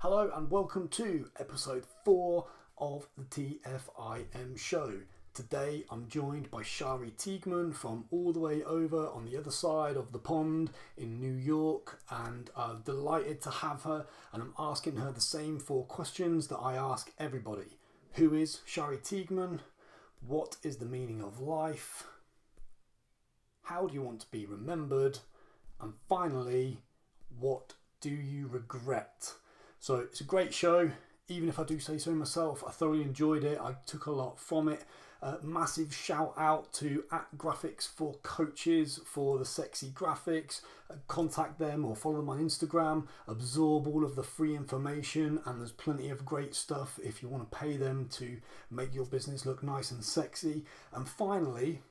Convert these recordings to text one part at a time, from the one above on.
Hello and welcome to episode 4 of the TFIM show. Today I'm joined by Shari Teigman from all the way over on the other side of the pond in New York, and I'm delighted to have her, and I'm asking her the same 4 questions that I ask everybody. Who is Shari Teigman? What is the meaning of life? How do you want to be remembered? And finally, what do you regret? So it's a great show. Even if I do say so myself, I thoroughly enjoyed it. I took a lot from it. Massive shout out to @graphics for coaches for the sexy graphics. Contact them or follow them on Instagram. Absorb all of the free information, and there's plenty of great stuff if you want to pay them to make your business look nice and sexy. And finally,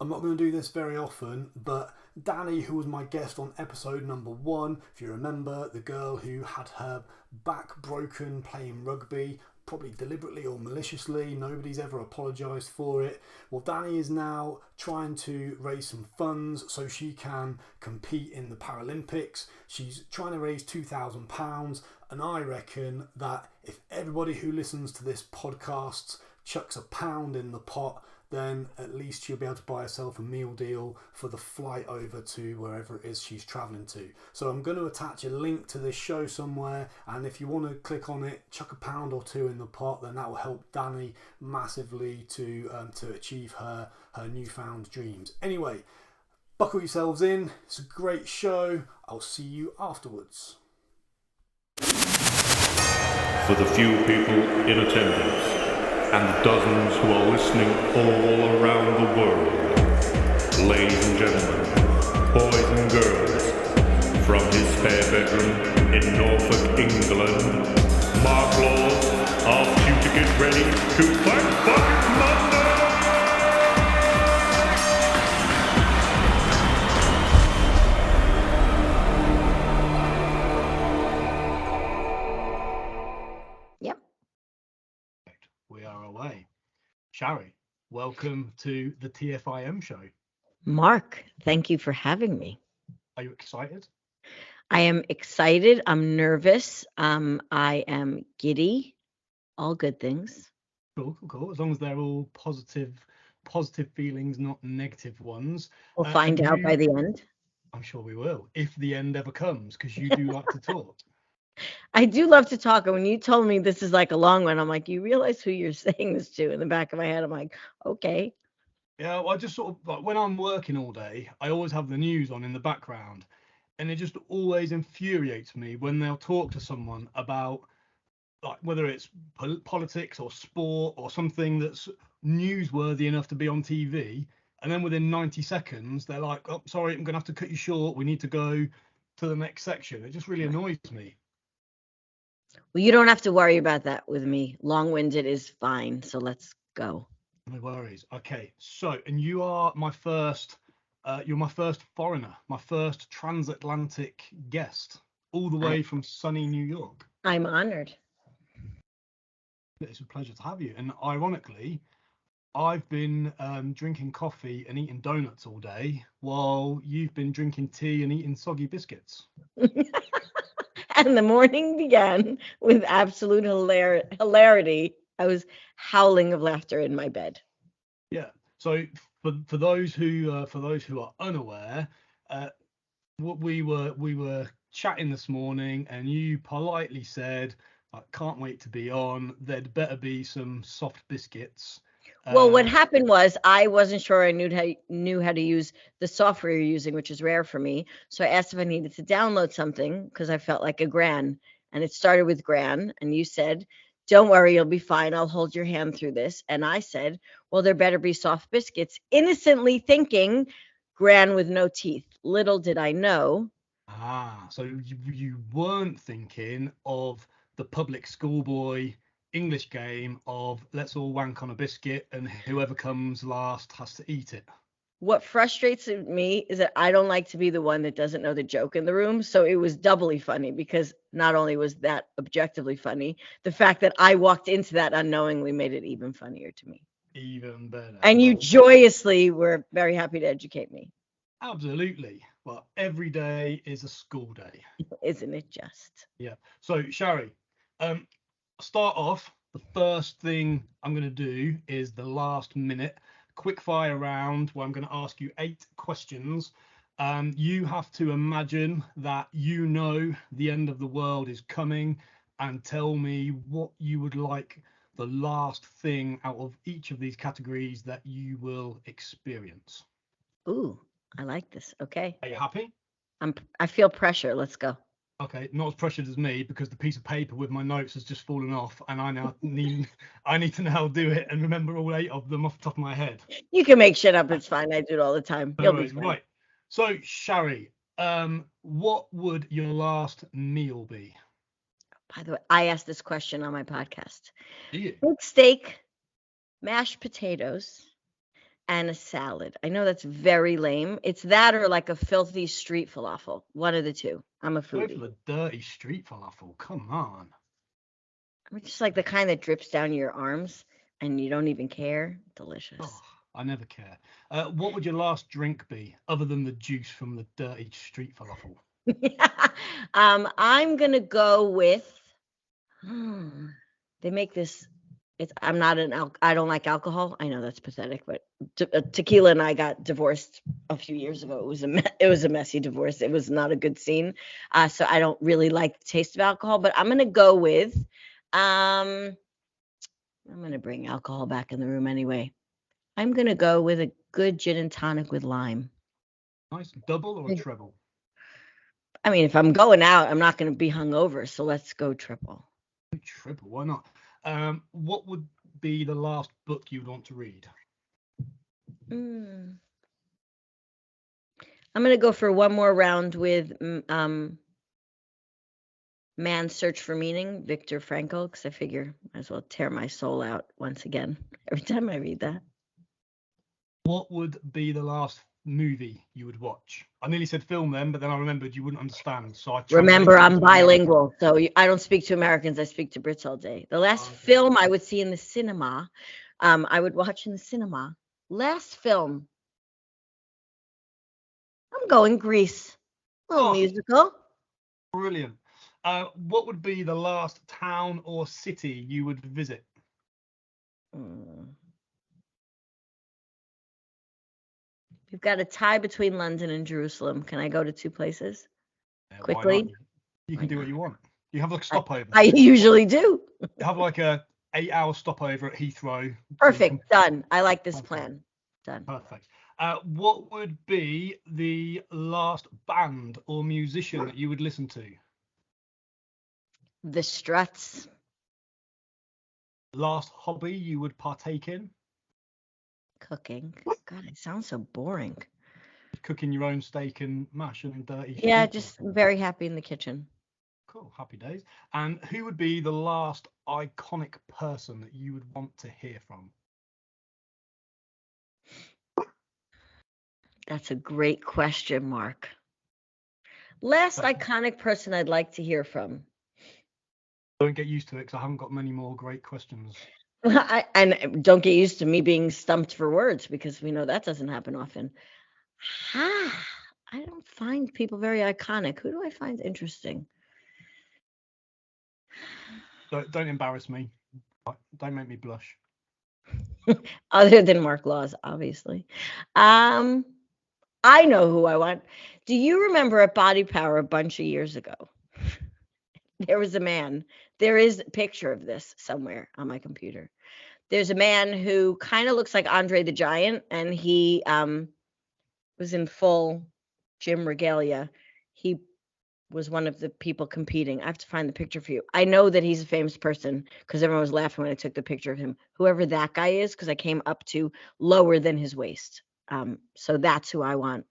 I'm not going to do this very often, but Danny, who was my guest on episode number 1, if you remember, the girl who had her back broken playing rugby, probably deliberately or maliciously, nobody's ever apologised for it. Well, Danny is now trying to raise some funds so she can compete in the Paralympics. She's trying to raise £2,000, and I reckon that if everybody who listens to this podcast chucks £1 in the pot, then at least she'll be able to buy herself a meal deal for the flight over to wherever it is she's travelling to. So I'm going to attach a link to this show somewhere, and if you want to click on it, chuck £1 or 2 in the pot, then that will help Danny massively to achieve her newfound dreams. Anyway, buckle yourselves in. It's a great show. I'll see you afterwards. For the few people in attendance, and the dozens who are listening all around the world, ladies and gentlemen, boys and girls, from his spare bedroom in Norfolk, England, Mark Laws asks you to get ready to fight Bucket Monday! We are away. Shari, welcome to the TFIM show. Mark, thank you for having me. Are you excited? I am excited. I'm nervous. I am giddy. All good things. Cool. As long as they're all positive feelings, not negative ones. We'll find out by the end. I'm sure we will, if the end ever comes, because you do like to talk. I do love to talk. And when you told me this is like a long one, I'm like, you realize who you're saying this to? In the back of my head, I'm like, okay. Yeah, well, I just sort of, like, when I'm working all day, I always have the news on in the background. And it just always infuriates me when they'll talk to someone about, like, whether it's politics or sport or something that's newsworthy enough to be on TV. And then within 90 seconds, they're like, oh, sorry, I'm going to have to cut you short. We need to go to the next section. It just really annoys me. Well, you don't have to worry about that with me. Long-winded is fine. So let's go. No worries. Okay. So, and you are my first, you're my first foreigner, my first transatlantic guest, all the way from sunny New York. I'm honored. It's a pleasure to have you. And ironically, I've been drinking coffee and eating donuts all day while you've been drinking tea and eating soggy biscuits. And the morning began with absolute hilarity. I was howling of laughter in my bed. Yeah. So for those who are unaware, we were chatting this morning, and you politely said, "I can't wait to be on. There'd better be some soft biscuits." Well, what happened was I wasn't sure I knew how to use the software you're using, which is rare for me. So I asked if I needed to download something because I felt like a gran. And it started with gran. And you said, don't worry, you'll be fine. I'll hold your hand through this. And I said, well, there better be soft biscuits, innocently thinking gran with no teeth. Little did I know. So you weren't thinking of the public schoolboy English game of let's all wank on a biscuit and whoever comes last has to eat it. What frustrates me is that I don't like to be the one that doesn't know the joke in the room. So it was doubly funny because not only was that objectively funny, the fact that I walked into that unknowingly made it even funnier to me. Even better. And you joyously were very happy to educate me. Absolutely. Well, every day is a school day. Isn't it just? Yeah. So, Shari, start off. The first thing I'm going to do is the last minute quick fire round where I'm going to ask you 8 questions. You have to imagine that you know the end of the world is coming and tell me what you would like the last thing out of each of these categories that you will experience. Ooh, I like this. Okay. Are you happy? I feel pressure. Let's go. Okay, not as pressured as me because the piece of paper with my notes has just fallen off, and I need to now do it and remember all 8 of them off the top of my head. You can make shit up. It's fine. I do it all the time. No You'll be worries. fine. Right. So, Shari, what would your last meal be? By the way, I asked this question on my podcast. Do you? Big steak, mashed potatoes, and a salad. I know that's very lame. It's that or like a filthy street falafel. One of the two. I'm a Go foodie. for the dirty street falafel. Come on. I mean, just like the kind that drips down your arms and you don't even care. Delicious. Oh, I never care. What would your last drink be other than the juice from the dirty street falafel? I'm gonna go with. They make this. I'm not I don't like alcohol. I know that's pathetic, but tequila and I got divorced a few years ago. It was a messy divorce. It was not a good scene. So I don't really like the taste of alcohol. But I'm gonna go with. I'm gonna bring alcohol back in the room anyway. I'm gonna go with a good gin and tonic with lime. Nice. Double or a treble? I mean, if I'm going out, I'm not gonna be hungover. So let's go triple. Triple, why not? What would be the last book you'd want to read? I'm gonna go for one more round with Man's Search for Meaning, Viktor Frankl, because I figure I might as well tear my soul out once again every time I read that. What would be the last movie you would watch? I nearly said film then, but then I remembered you wouldn't understand. So I remember I'm bilingual, so I don't speak to Americans. I speak to Brits all day. The last film I would see in the cinema, I would watch in the cinema. Last film, I'm going Grease. A little musical. Brilliant. What would be the last town or city you would visit? We've got a tie between London and Jerusalem. Can I go to 2 places? Quickly? You can do what you want. You have like a stopover. I usually do. You have like a 8-hour stopover at Heathrow. Perfect. Done. I like this plan. Done. Perfect. What would be the last band or musician that you would listen to? The Struts. Last hobby you would partake in? Cooking. God, it sounds so boring. Cooking your own steak and mash and dirty. Yeah, just very happy in the kitchen. Cool, happy days. And who would be the last iconic person that you would want to hear from? That's a great question, Mark. Last iconic person I'd like to hear from. Don't get used to it because I haven't got many more great questions. And don't get used to me being stumped for words because we know that doesn't happen often. I don't find people very iconic. Who do I find interesting? Don't embarrass me. Don't make me blush. Other than Mark Laws, obviously. I know who I want. Do you remember at Body Power a bunch of years ago? There was a man. There is a picture of this somewhere on my computer. There's a man who kind of looks like Andre the Giant, and he was in full gym regalia. He was one of the people competing. I have to find the picture for you. I know that he's a famous person because everyone was laughing when I took the picture of him. Whoever that guy is, because I came up to lower than his waist. So that's who I want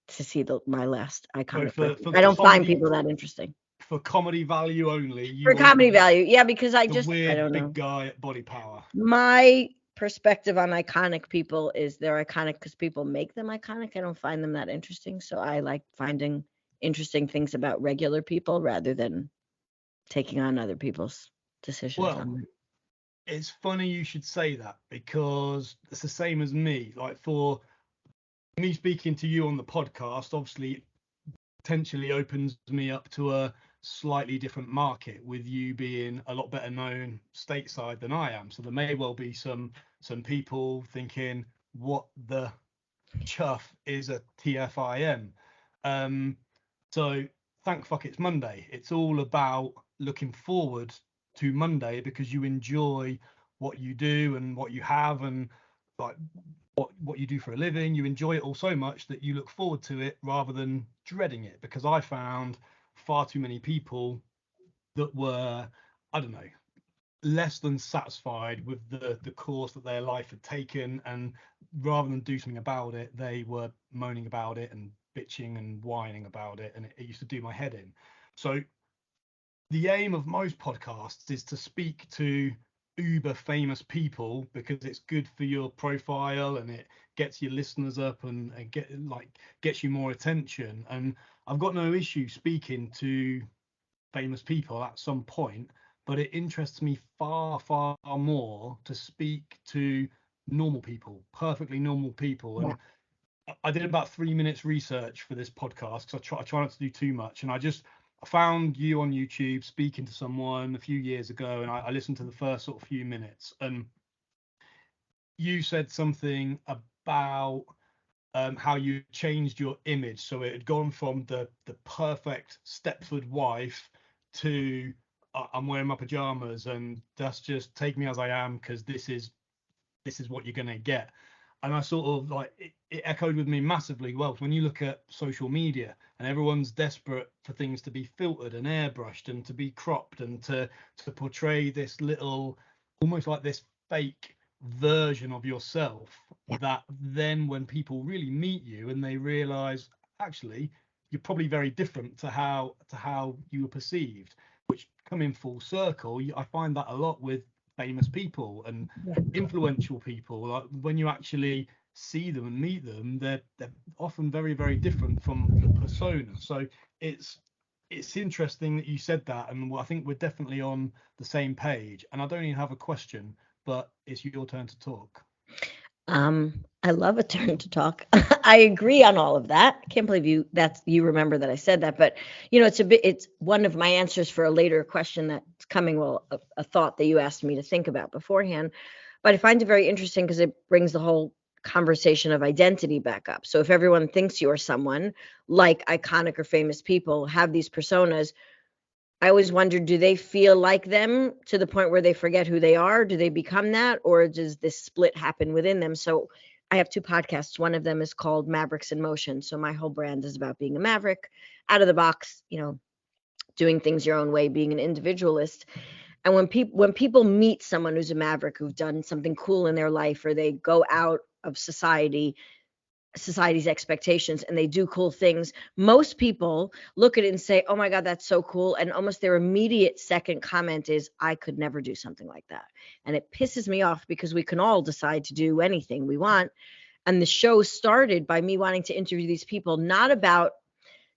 to see my last iconic person. I don't find people that interesting. For comedy value only. For comedy value, yeah, because I don't know. Big guy at Body Power. My perspective on iconic people is they're iconic because people make them iconic. I don't find them that interesting, so I like finding interesting things about regular people rather than taking on other people's decisions. Well, it's funny you should say that because it's the same as me. Like for me speaking to you on the podcast, obviously potentially opens me up to a slightly different market, with you being a lot better known stateside than I am. So there may well be some people thinking, what the chuff is a TFIM? So thank fuck it's Monday. It's all about looking forward to Monday because you enjoy what you do and what you have, and like what you do for a living. You enjoy it all so much that you look forward to it rather than dreading it, because I found far too many people that were, I don't know, less than satisfied with the course that their life had taken, and rather than do something about it, they were moaning about it and bitching and whining about it, and it used to do my head in. So the aim of most podcasts is to speak to uber famous people, because it's good for your profile and it gets your listeners up and gets you more attention. And I've got no issue speaking to famous people at some point, but it interests me far more to speak to normal people, perfectly normal people. And I did about 3 minutes research for this podcast, because I try not to do too much, and I found you on YouTube speaking to someone a few years ago, and I listened to the first sort of few minutes, and you said something about how you changed your image. So it had gone from the perfect Stepford wife to I'm wearing my pajamas and that's just take me as I am, because this is what you're going to get. And I sort of like it echoed with me massively. Well, when you look at social media and everyone's desperate for things to be filtered and airbrushed and to be cropped and to portray this little, almost like this fake version of yourself, that then when people really meet you and they realize actually you're probably very different to how you were perceived, which come in full circle. I find that a lot with famous people and influential people. Like when you actually see them and meet them, they're often very, very different from the persona. So it's interesting that you said that, and I think we're definitely on the same page. And I don't even have a question, but it's your turn to talk. I love a turn to talk. I agree on all of that. I can't believe you remember that I said that, but it's one of my answers for a later question that's coming. Well, a thought that you asked me to think about beforehand, but I find it very interesting because it brings the whole conversation of identity back up. So if everyone thinks you're someone, like iconic or famous people have these personas, I always wondered, do they feel like them to the point where they forget who they are? Do they become that? Or does this split happen within them? So I have 2 podcasts. One of them is called Mavericks in Motion. So my whole brand is about being a maverick, out of the box, doing things your own way, being an individualist. And when people meet someone who's a maverick, who've done something cool in their life, or they go out of society's expectations and they do cool things, most people look at it and say, oh my God, that's so cool. And almost their immediate second comment is, I could never do something like that. And it pisses me off because we can all decide to do anything we want. And the show started by me wanting to interview these people, not about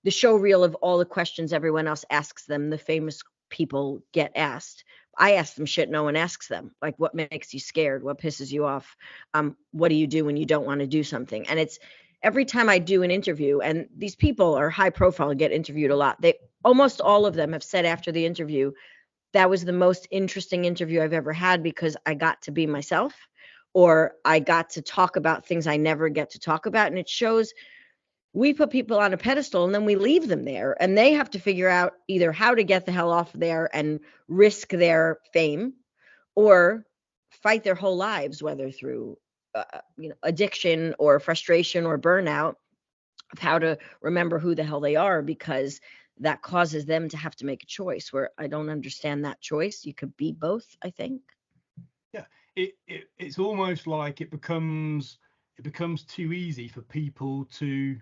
the show reel of all the questions everyone else asks them, the famous people get asked. I ask them shit no one asks them, like what makes you scared, what pisses you off, what do you do when you don't want to do something. And it's every time I do an interview, and these people are high profile and get interviewed a lot, they almost all of them have said after the interview, that was the most interesting interview I've ever had, because I got to be myself, or I got to talk about things I never get to talk about. And it shows we put people on a pedestal and then we leave them there, and they have to figure out either how to get the hell off there and risk their fame, or fight their whole lives, whether through addiction or frustration or burnout, of how to remember who the hell they are, because that causes them to have to make a choice, where I don't understand that choice. You could be both, I think. Yeah, it's almost like it becomes too easy for people to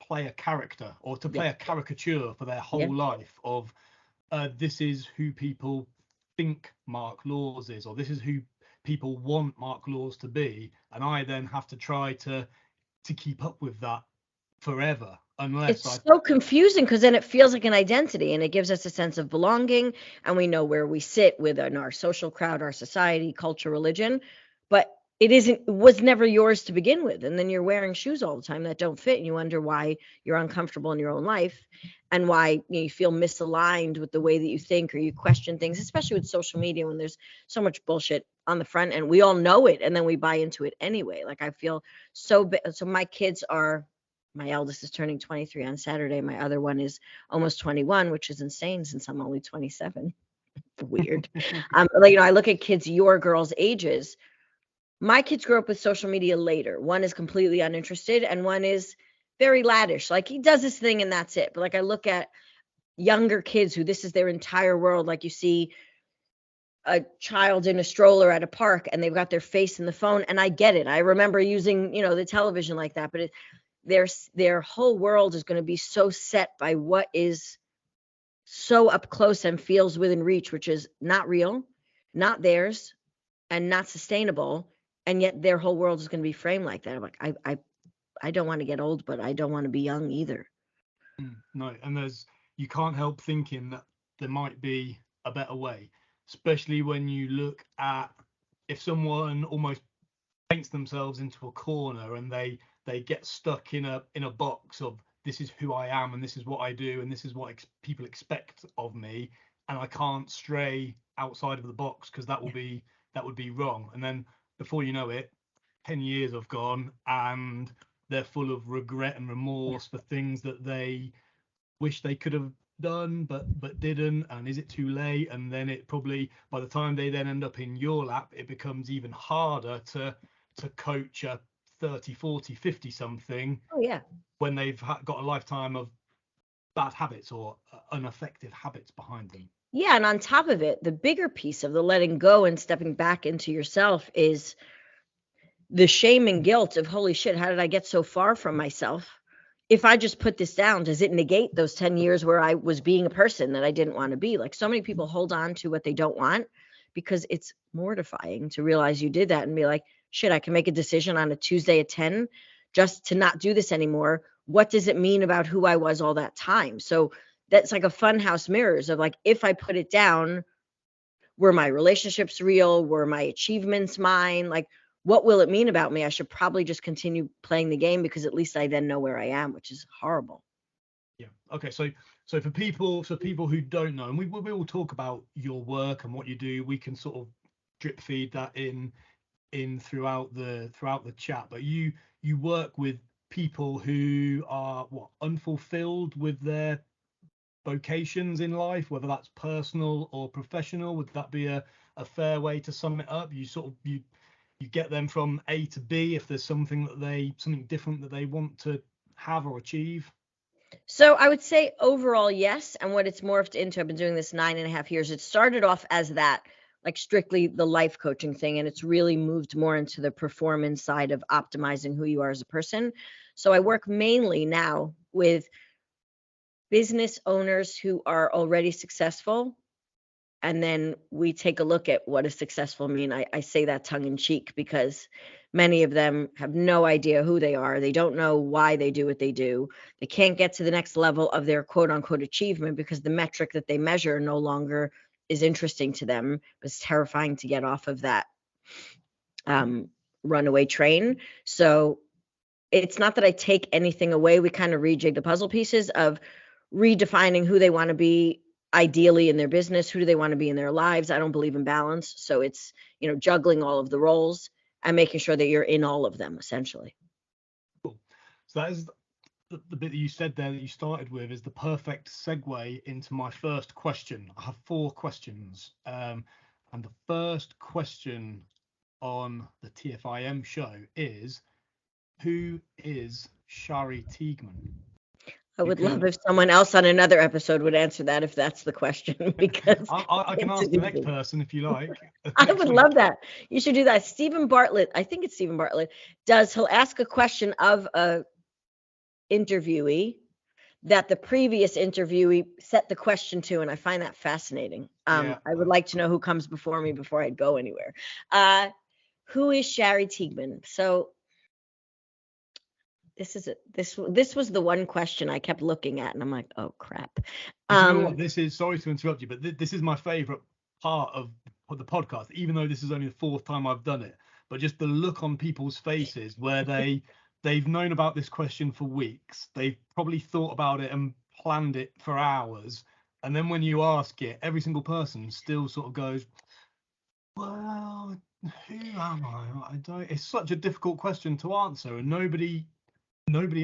play a character, or to play a caricature for their whole life of this is who people think Mark Laws is, or this is who people want Mark Laws to be, and I then have to try to keep up with that forever. It's so confusing, because then it feels like an identity, and it gives us a sense of belonging, and we know where we sit within our social crowd, our society, culture, religion. But was never yours to begin with. And then you're wearing shoes all the time that don't fit, and you wonder why you're uncomfortable in your own life, and why you feel misaligned with the way that you think, or you question things, especially with social media when there's so much bullshit on the front end. We all know it, and then we buy into it anyway. Like, I feel so my kids are, my eldest is turning 23 on Saturday. My other one is almost 21, which is insane since I'm only 27. Weird. I look at kids your girls' ages. My kids grew up with social media later. One is completely uninterested, and one is very laddish. Like, he does this thing and that's it. But like, I look at younger kids who this is their entire world. Like, you see a child in a stroller at a park and they've got their face in the phone, and I get it. I remember using, the television like that, but their whole world is going to be so set by what is so up close and feels within reach, which is not real, not theirs, and not sustainable. And yet their whole world is going to be framed like that. I'm like, I don't want to get old, but I don't want to be young either. No, and you can't help thinking that there might be a better way, especially when you look at if someone almost paints themselves into a corner and they get stuck in a box of, this is who I am and this is what I do and this is what people expect of me, and I can't stray outside of the box because that would be wrong. And then before you know it, 10 years have gone and they're full of regret and remorse for things that they wish they could have done but didn't. And is it too late? And then it probably, by the time they then end up in your lap, it becomes even harder to coach a 30, 40, 50 something. Oh yeah. When they've got a lifetime of bad habits or ineffective habits behind them. Yeah, and on top of it, the bigger piece of the letting go and stepping back into yourself is the shame and guilt of, holy shit, how did I get so far from myself? If I just put this down, does it negate those 10 years where I was being a person that I didn't want to be? Like, so many people hold on to what they don't want because it's mortifying to realize you did that and be like, shit, I can make a decision on a Tuesday at 10 just to not do this anymore. What does it mean about who I was all that time? So that's like a funhouse mirrors of like, if I put it down, were my relationships real? Were my achievements mine? Like, what will it mean about me? I should probably just continue playing the game because at least I then know where I am, which is horrible. Yeah. Okay. So for people who don't know, and we will talk about your work and what you do, we can sort of drip feed that in throughout the chat. But you work with people who are unfulfilled with their vocations in life, whether that's personal or professional. Would that be a fair way to sum it up? You sort of you get them from A to B if there's something different that they want to have or achieve. So I would say overall, yes. And what it's morphed into, I've been doing this 9.5 years. It started off as that, like strictly the life coaching thing. And it's really moved more into the performance side of optimizing who you are as a person. So I work mainly now with business owners who are already successful. And then we take a look at what does successful mean. I say that tongue in cheek because many of them have no idea who they are. They don't know why they do what they do. They can't get to the next level of their quote unquote achievement because the metric that they measure no longer is interesting to them. It's terrifying to get off of that runaway train. So it's not that I take anything away. We kind of rejig the puzzle pieces of redefining who they want to be ideally in their business. Who do they want to be in their lives? I don't believe in balance. So it's, juggling all of the roles and making sure that you're in all of them essentially. Cool. So that is the bit that you said there that you started with is the perfect segue into my first question. I have 4 questions. And the first question on the TFIM show is, who is Shari Teigman? I would love if someone else on another episode would answer that if that's the question, because I can ask the next person if you like. I would love that. You should do that. Stephen Bartlett, I think it's Stephen Bartlett, he'll ask a question of a interviewee that the previous interviewee set the question to, and I find that fascinating. I would like to know who comes before me before I'd go anywhere. Who is Shari Teigman? So this was the one question I kept looking at, and I'm like, oh crap. You know what? This is, sorry to interrupt you, but this is my favorite part of the podcast, even though this is only the 4th time I've done it. but just the look on people's faces where they've known about this question for weeks. They've probably thought about it and planned it for hours. And then when you ask it, every single person still sort of goes, well, who am I? I don't. It's such a difficult question to answer, and nobody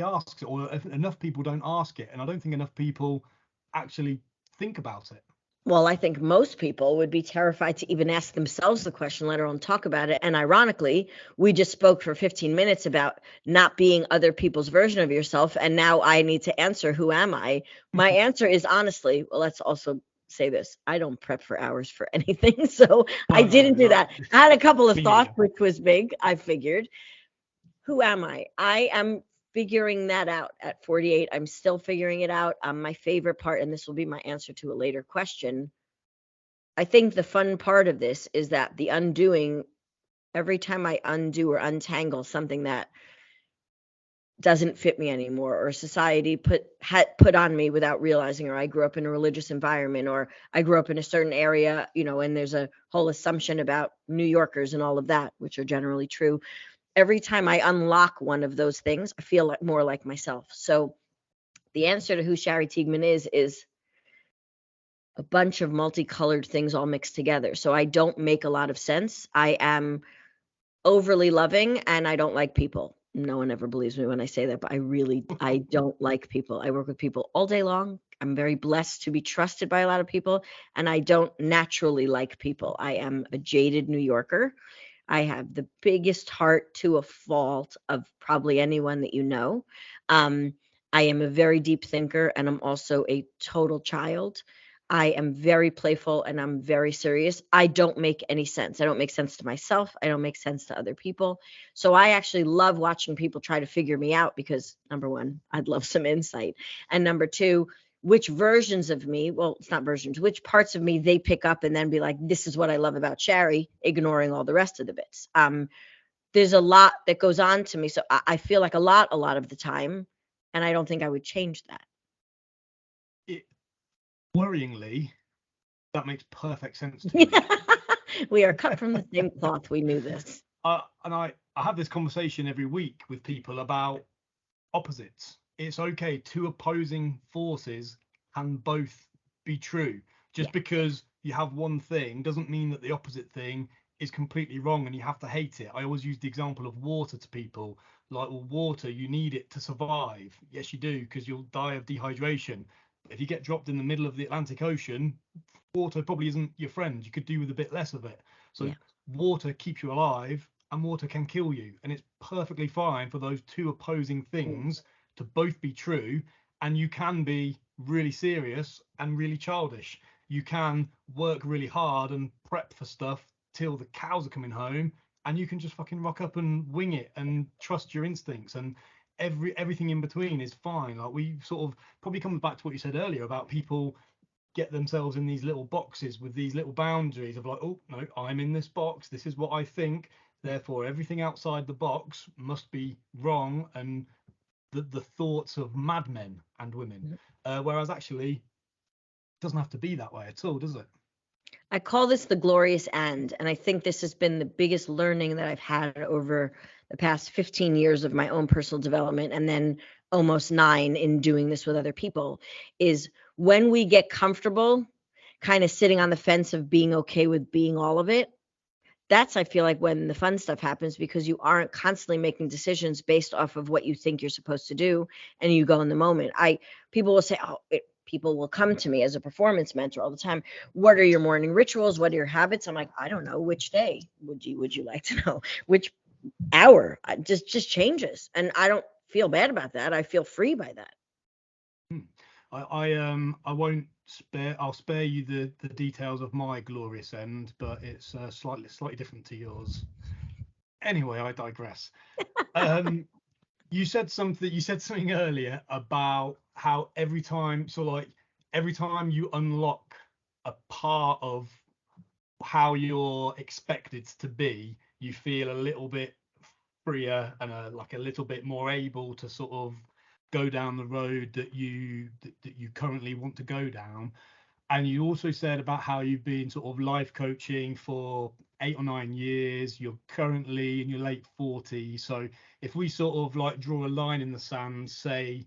asks it, or enough people don't ask it, and I don't think enough people actually think about it. Well, I think most people would be terrified to even ask themselves the question, let alone talk about it. And ironically, we just spoke for 15 minutes about not being other people's version of yourself. And now I need to answer, who am I? My answer is honestly, well, let's also say this. I don't prep for hours for anything. So I didn't do that. I had a couple of thoughts, which was big. I figured, who am I? I am figuring that out at 48. I'm still figuring it out. My favorite part, and this will be my answer to a later question, I think the fun part of this is that the undoing, every time I undo or untangle something that doesn't fit me anymore, or society put on me without realizing, or I grew up in a religious environment, or I grew up in a certain area, and there's a whole assumption about New Yorkers and all of that, which are generally true. Every time I unlock one of those things, I feel more like myself. So the answer to who Shari Teigman is a bunch of multicolored things all mixed together. So I don't make a lot of sense. I am overly loving, and I don't like people. No one ever believes me when I say that, but I don't like people. I work with people all day long. I'm very blessed to be trusted by a lot of people, and I don't naturally like people. I am a jaded New Yorker. I have the biggest heart to a fault of probably anyone that you know. I am a very deep thinker, and I'm also a total child. I am very playful, and I'm very serious. I don't make any sense. I don't make sense to myself. I don't make sense to other people. So I actually love watching people try to figure me out because, number one, I'd love some insight. And number two, which versions of me, well, it's not versions, which parts of me they pick up and then be like, this is what I love about Shari, ignoring all the rest of the bits. There's a lot that goes on to me. So I feel like a lot of the time, and I don't think I would change that. Worryingly, that makes perfect sense to me. We are cut from the same cloth. We knew this. And I have this conversation every week with people about opposites. It's okay, two opposing forces can both be true. Just because you have one thing doesn't mean that the opposite thing is completely wrong and you have to hate it. I always use the example of water to people. Like, well, water, you need it to survive. Yes, you do, because you'll die of dehydration. But if you get dropped in the middle of the Atlantic Ocean, water probably isn't your friend. You could do with a bit less of it. So water keeps you alive, and water can kill you. And it's perfectly fine for those two opposing things to both be true. And you can be really serious and really childish. You can work really hard and prep for stuff till the cows are coming home, and you can just fucking rock up and wing it and trust your instincts, and everything in between is fine. Like, we sort of probably comes back to what you said earlier about people get themselves in these little boxes with these little boundaries of like, oh no, I'm in this box, this is what I think, therefore everything outside the box must be wrong, and the thoughts of madmen and women. Whereas actually it doesn't have to be that way at all, does it? I call this the glorious end. And I think this has been the biggest learning that I've had over the past 15 years of my own personal development, and then almost 9 in doing this with other people, is when we get comfortable kind of sitting on the fence of being okay with being all of it. That's, I feel like, when the fun stuff happens, because you aren't constantly making decisions based off of what you think you're supposed to do, and you go in the moment. People will say, people will come to me as a performance mentor all the time. What are your morning rituals? What are your habits? I'm like, I don't know. Which day would you like to know? Which hour? Just changes, and I don't feel bad about that. I feel free by that. I won't spare. I'll spare you the details of my glorious end, but it's slightly different to yours. Anyway, I digress. You said something earlier about how every time you unlock a part of how you're expected to be, you feel a little bit freer and a little bit more able to sort of go down the road that you currently want to go down. And you also said about how you've been sort of life coaching for 8 or 9 years. You're currently in your late 40s. So if we sort of like draw a line in the sand, say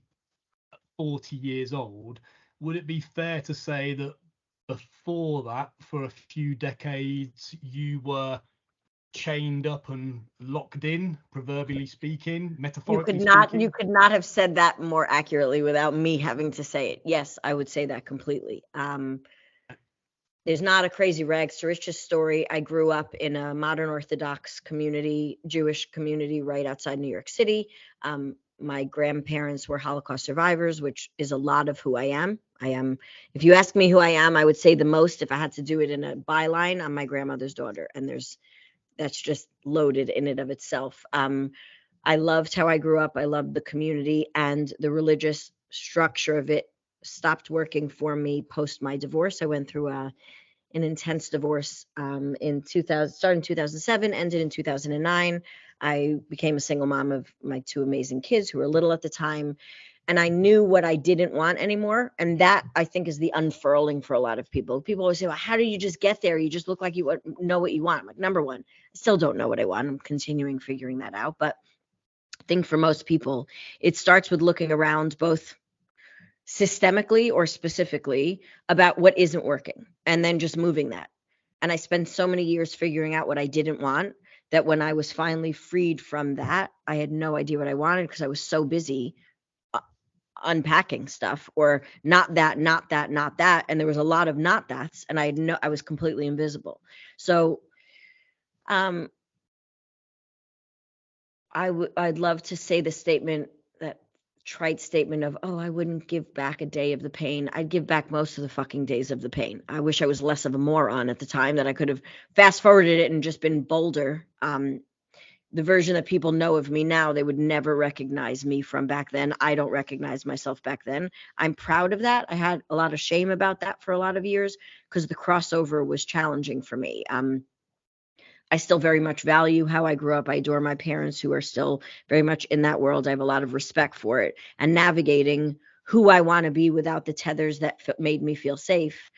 40 years old, would it be fair to say that before that, for a few decades, you were chained up and locked in, proverbially speaking, metaphorically speaking? You could not have said that more accurately without me having to say it. Yes, I would say that completely. There's not a crazy rags to riches story. I grew up in a modern Orthodox community, Jewish community right outside New York City. My grandparents were Holocaust survivors, which is a lot of who I am. If you ask me who I am, I would say the most, if I had to do it in a byline, I'm my grandmother's daughter. And that's just loaded in and of itself. I loved how I grew up. I loved the community, and the religious structure of it stopped working for me post my divorce. I went through an intense divorce in 2000, started in 2007, ended in 2009. I became a single mom of my 2 amazing kids who were little at the time. And I knew what I didn't want anymore. And that, I think, is the unfurling for a lot of people. People always say, well, how do you just get there? You just look like you know what you want. I'm like, number one, I still don't know what I want. I'm continuing figuring that out. But I think for most people, it starts with looking around, both systemically or specifically, about what isn't working, and then just moving that. And I spent so many years figuring out what I didn't want that when I was finally freed from that, I had no idea what I wanted because I was so busy unpacking stuff, or not that, and there was a lot of not that's, and I was completely invisible. So I'd love to say the statement, that trite statement of, oh, I wouldn't give back a day of the pain. I'd give back most of the fucking days of the pain. I wish I was less of a moron at the time, that I could have fast forwarded it and just been bolder. The version that people know of me now, they would never recognize me from back then. I don't recognize myself back then. I'm proud of that. I had a lot of shame about that for a lot of years because the crossover was challenging for me. I still very much value how I grew up. I adore my parents, who are still very much in that world. I have a lot of respect for it, and navigating who I want to be without the tethers that made me feel safe.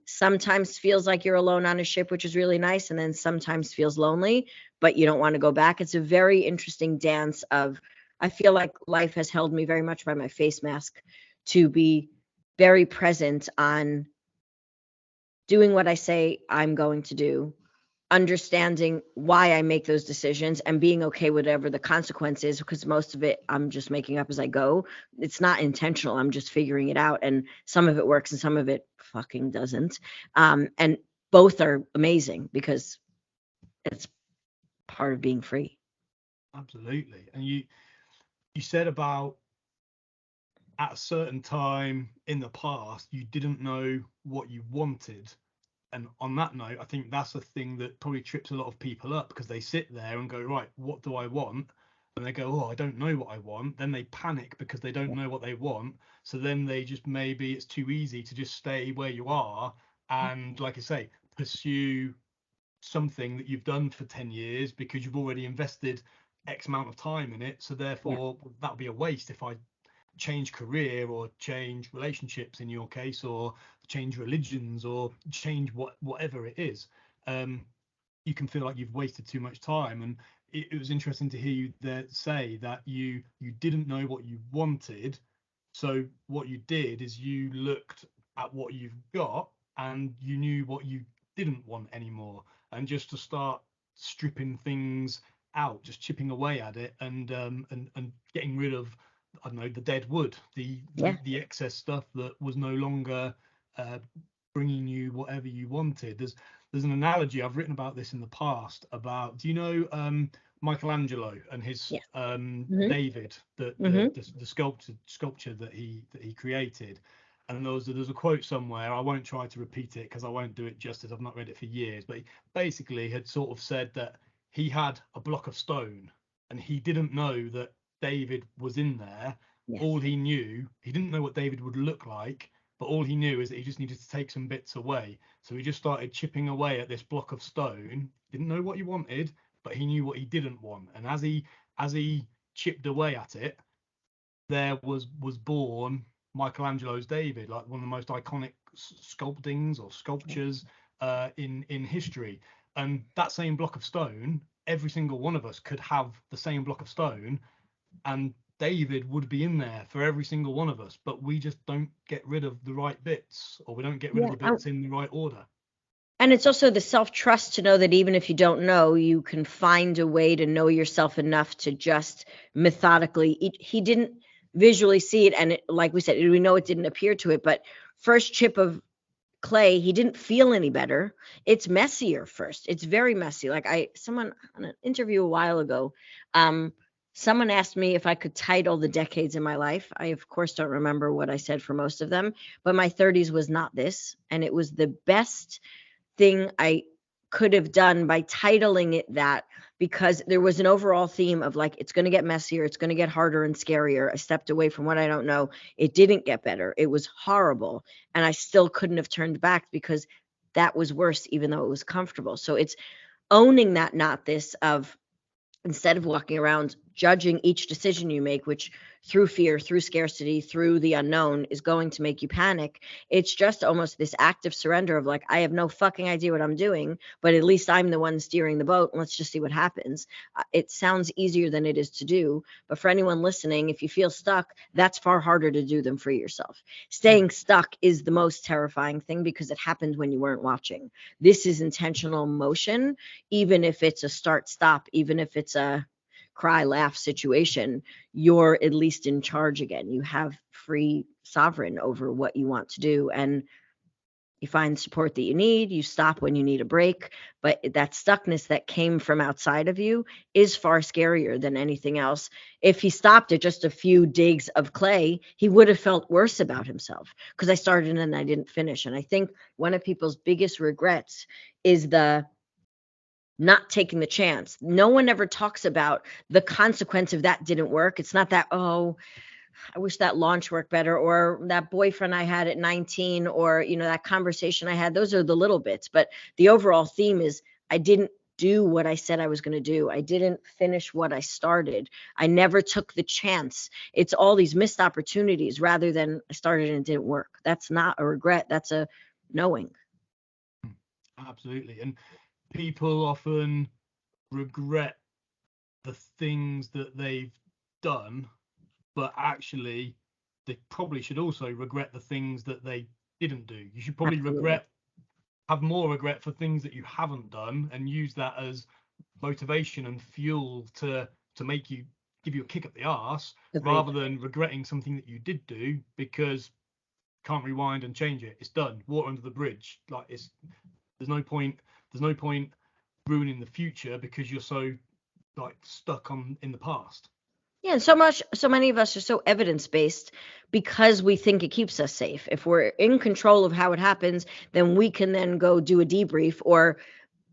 Sometimes feels like you're alone on a ship, which is really nice. And then sometimes feels lonely, but you don't want to go back. It's a very interesting dance of, I feel like life has held me very much by my face mask to be very present on doing what I say I'm going to do, understanding why I make those decisions, and being okay with whatever the consequence is, because most of it I'm just making up as I go. It's not intentional. I'm just figuring it out. And some of it works and some of it fucking doesn't. And both are amazing because it's part of being free. Absolutely. And you said about, at a certain time in the past, you didn't know what you wanted. And on that note, I think that's a thing that probably trips a lot of people up, because they sit there and go, right, what do I want? And they go, oh, I don't know what I want. Then they panic because they don't know what they want. So then they just, maybe it's too easy to just stay where you are and, like I say, pursue something that you've done for 10 years because you've already invested X amount of time in it. So therefore, that would be a waste if I change career or change relationships in your case, or change religions, or change whatever it is. You can feel like you've wasted too much time. And it was interesting to hear you there say that you didn't know what you wanted. So what you did is you looked at what you've got and you knew what you didn't want anymore, and just to start stripping things out, just chipping away at it, and getting rid of, I don't know, the dead wood, the excess stuff that was no longer bringing you whatever you wanted. There's an analogy, I've written about this in the past, about, do you know Michelangelo and his David, the sculpture that he created? And there's a quote somewhere, I won't try to repeat it because I won't do it justice, I've not read it for years, but he basically had sort of said that he had a block of stone and he didn't know that David was in there. Yes. All he knew, he didn't know what David would look like, but all he knew is that he just needed to take some bits away. So he just started chipping away at this block of stone. Didn't know what he wanted, but he knew what he didn't want. And as he chipped away at it, there was born Michelangelo's David, like one of the most iconic sculptures in history. And that same block of stone, every single one of us could have the same block of stone, and David would be in there for every single one of us, but we just don't get rid of the right bits, or we don't get rid of the bits in the right order. And it's also the self-trust to know that even if you don't know, you can find a way to know yourself enough to just methodically. He didn't visually see it, and like we said, we know it didn't appear to it, but first chip of clay, he didn't feel any better. It's messier first. It's very messy. Like someone on an interview a while ago, someone asked me if I could title the decades in my life. I, of course, don't remember what I said for most of them, but my 30s was not this, and it was the best thing I could have done by titling it that, because there was an overall theme of like, it's going to get messier, it's going to get harder and scarier. I stepped away from what I don't know. It didn't get better. It was horrible. And I still couldn't have turned back because that was worse, even though it was comfortable. So it's owning that, not this, of instead of walking around judging each decision you make, which through fear, through scarcity, through the unknown is going to make you panic. It's just almost this active surrender of like, I have no fucking idea what I'm doing, but at least I'm the one steering the boat. And let's just see what happens. It sounds easier than it is to do. But for anyone listening, if you feel stuck, that's far harder to do than free yourself. Staying stuck is the most terrifying thing because it happened when you weren't watching. This is intentional motion, even if it's a start, stop, even if it's a cry, laugh situation, you're at least in charge again. You have free sovereign over what you want to do, and you find support that you need. You stop when you need a break, but that stuckness that came from outside of you is far scarier than anything else. If he stopped at just a few digs of clay, he would have felt worse about himself because I started and I didn't finish. And I think one of people's biggest regrets is the not taking the chance. No one ever talks about the consequence of that didn't work. It's not that, oh, I wish that launch worked better, or that boyfriend I had at 19, or, that conversation I had. Those are the little bits. But the overall theme is I didn't do what I said I was going to do. I didn't finish what I started. I never took the chance. It's all these missed opportunities rather than I started and it didn't work. That's not a regret. That's a knowing. Absolutely. And people often regret the things that they've done, but actually they probably should also regret the things that they didn't do. You should probably have more regret for things that you haven't done, and use that as motivation and fuel to give you a kick up the arse. Agreed. Rather than regretting something that you did do because can't rewind and change it. It's done. Water under the bridge. Like there's no point ruining the future because you're so stuck in the past. Yeah, and so many of us are so evidence-based because we think it keeps us safe. If we're in control of how it happens, then we can then go do a debrief, or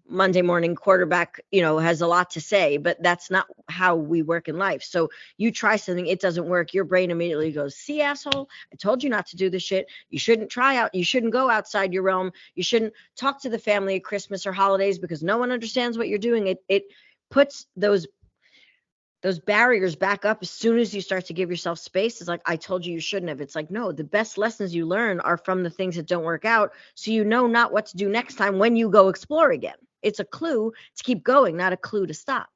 Monday morning quarterback, has a lot to say, but that's not how we work in life. So you try something, it doesn't work. Your brain immediately goes, see, asshole, I told you not to do this shit. You shouldn't you shouldn't go outside your realm. You shouldn't talk to the family at Christmas or holidays because no one understands what you're doing. It puts those barriers back up as soon as you start to give yourself space. It's like, I told you shouldn't have. It's like, no, the best lessons you learn are from the things that don't work out. So you know not what to do next time when you go explore again. It's a clue to keep going, not a clue to stop.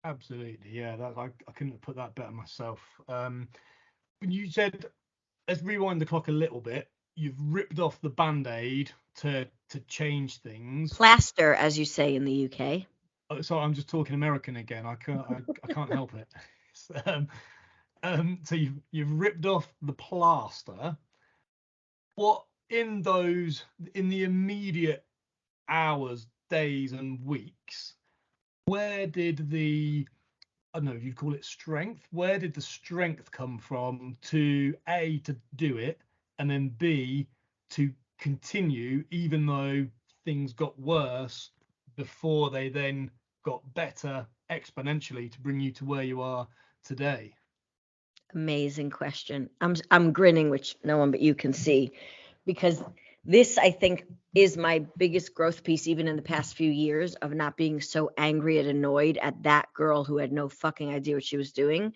Absolutely. Yeah, I couldn't have put that better myself. When you said, let's rewind the clock a little bit, you've ripped off the Band-Aid to change things. Plaster, as you say in the UK. So I'm just talking American again. I can't help it. So you've ripped off the plaster. What in the immediate hours, days, and weeks, where did I don't know if you'd call it strength. Where did the strength come from to A, to do it, and then B, to continue even though things got worse before they then got better exponentially to bring you to where you are today? Amazing question. I'm grinning, which no one but you can see, because this, I think, is my biggest growth piece, even in the past few years, of not being so angry and annoyed at that girl who had no fucking idea what she was doing.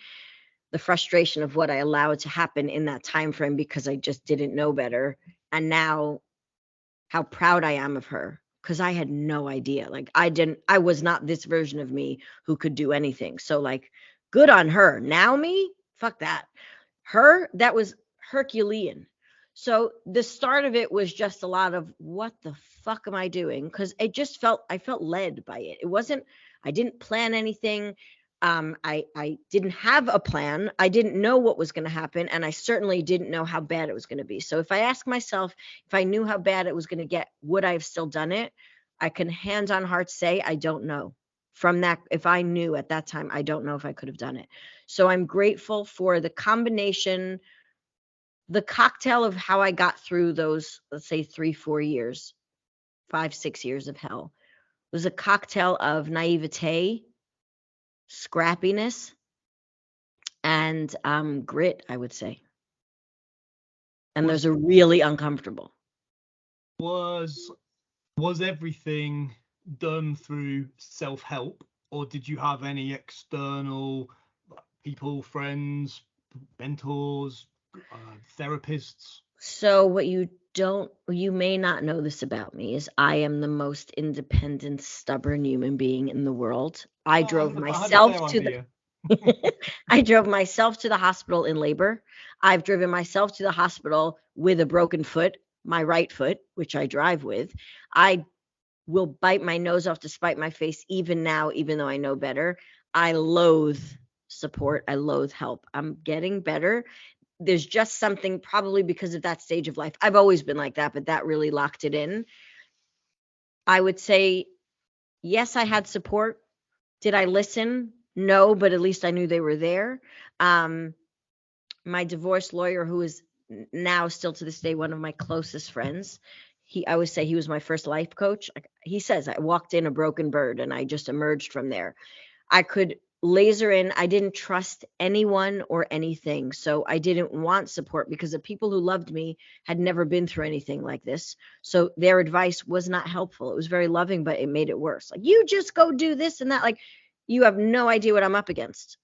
The frustration of what I allowed to happen in that time frame because I just didn't know better. And now how proud I am of her, because I had no idea. Like I was not this version of me who could do anything. So like, good on her. Now me, fuck that. Her, that was Herculean. So the start of it was just a lot of what the fuck am I doing? Because I felt led by it. It wasn't, I didn't plan anything. I didn't have a plan. I didn't know what was going to happen. And I certainly didn't know how bad it was going to be. So if I ask myself, if I knew how bad it was going to get, would I have still done it? I can hand on heart say, I don't know. From that, if I knew at that time, I don't know if I could have done it. So I'm grateful for the combination, the cocktail of how I got through those, let's say 3-4 years, 5-6 years of hell. It was a cocktail of naivete, scrappiness, and grit, I would say. And those are really uncomfortable. Was everything done through self-help, or did you have any external people, friends, mentors, therapists? So what you may not know this about me is I am the most independent, stubborn human being in the world. I drove myself to the hospital in labor. I've driven myself to the hospital with a broken foot, my right foot, which I drive with. I will bite my nose off to spite my face even now, even though I know better. I loathe support. I loathe help. I'm getting better. There's just something, probably because of that stage of life. I've always been like that, but that really locked it in. I would say, yes, I had support. Did I listen? No, but at least I knew they were there. My divorce lawyer, who is now still to this day one of my closest friends, I always say he was my first life coach. He says I walked in a broken bird and I just emerged from there. I could laser in. I didn't trust anyone or anything. So I didn't want support because the people who loved me had never been through anything like this. So their advice was not helpful. It was very loving, but it made it worse. Like, you just go do this and that. Like, you have no idea what I'm up against.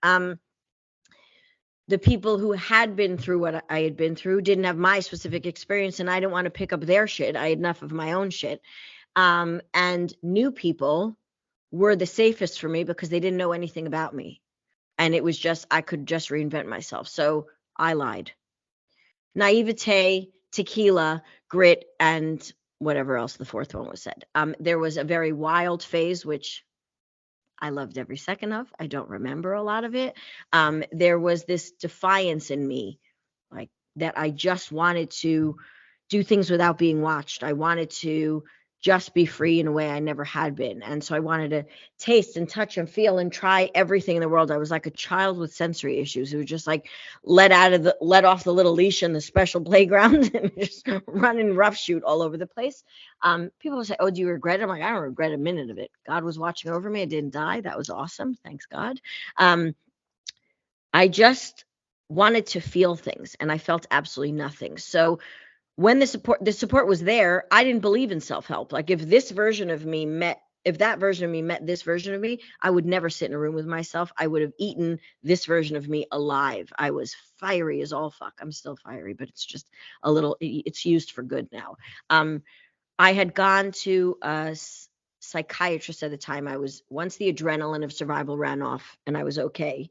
The people who had been through what I had been through didn't have my specific experience, and I didn't want to pick up their shit. I had enough of my own shit. And new people were the safest for me because they didn't know anything about me. And it was just, I could just reinvent myself. So I lied. Naivete, tequila, grit, and whatever else the fourth one was said. There was a very wild phase, which I loved every second of. I don't remember a lot of it. There was this defiance in me, like that I just wanted to do things without being watched. I wanted to just be free in a way I never had been. And so I wanted to taste and touch and feel and try everything in the world. I was like a child with sensory issues who was just like let off the little leash in the special playground and just running roughshoot all over the place. People would say, "Oh, do you regret it?" I'm like, I don't regret a minute of it. God was watching over me. I didn't die. That was awesome. Thanks God. I just wanted to feel things, and I felt absolutely nothing. So when the support was there, I didn't believe in self-help. Like, if that version of me met this version of me, I would never sit in a room with myself. I would have eaten this version of me alive. I was fiery as all fuck. I'm still fiery, but it's just it's used for good now. I had gone to a psychiatrist at the time. Once the adrenaline of survival ran off and I was okay,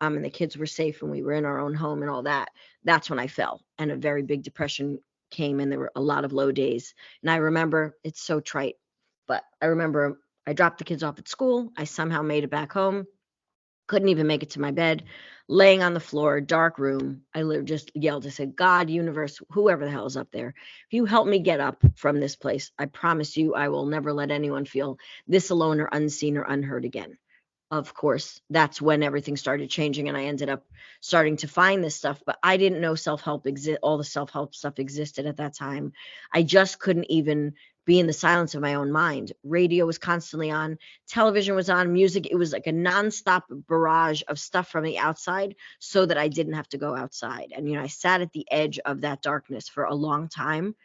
and the kids were safe and we were in our own home and all that, that's when I fell, and a very big depression came, and there were a lot of low days. And I remember, it's so trite, but I remember I dropped the kids off at school. I somehow made it back home. Couldn't even make it to my bed. Laying on the floor, dark room. I just yelled. I said, "God, universe, whoever the hell is up there, if you help me get up from this place, I promise you I will never let anyone feel this alone or unseen or unheard again." Of course, that's when everything started changing, and I ended up starting to find this stuff. But I didn't know self-help all the self-help stuff existed at that time. I just couldn't even be in the silence of my own mind. Radio was constantly on, television was on, music. It was like a nonstop barrage of stuff from the outside so that I didn't have to go outside. And, I sat at the edge of that darkness for a long time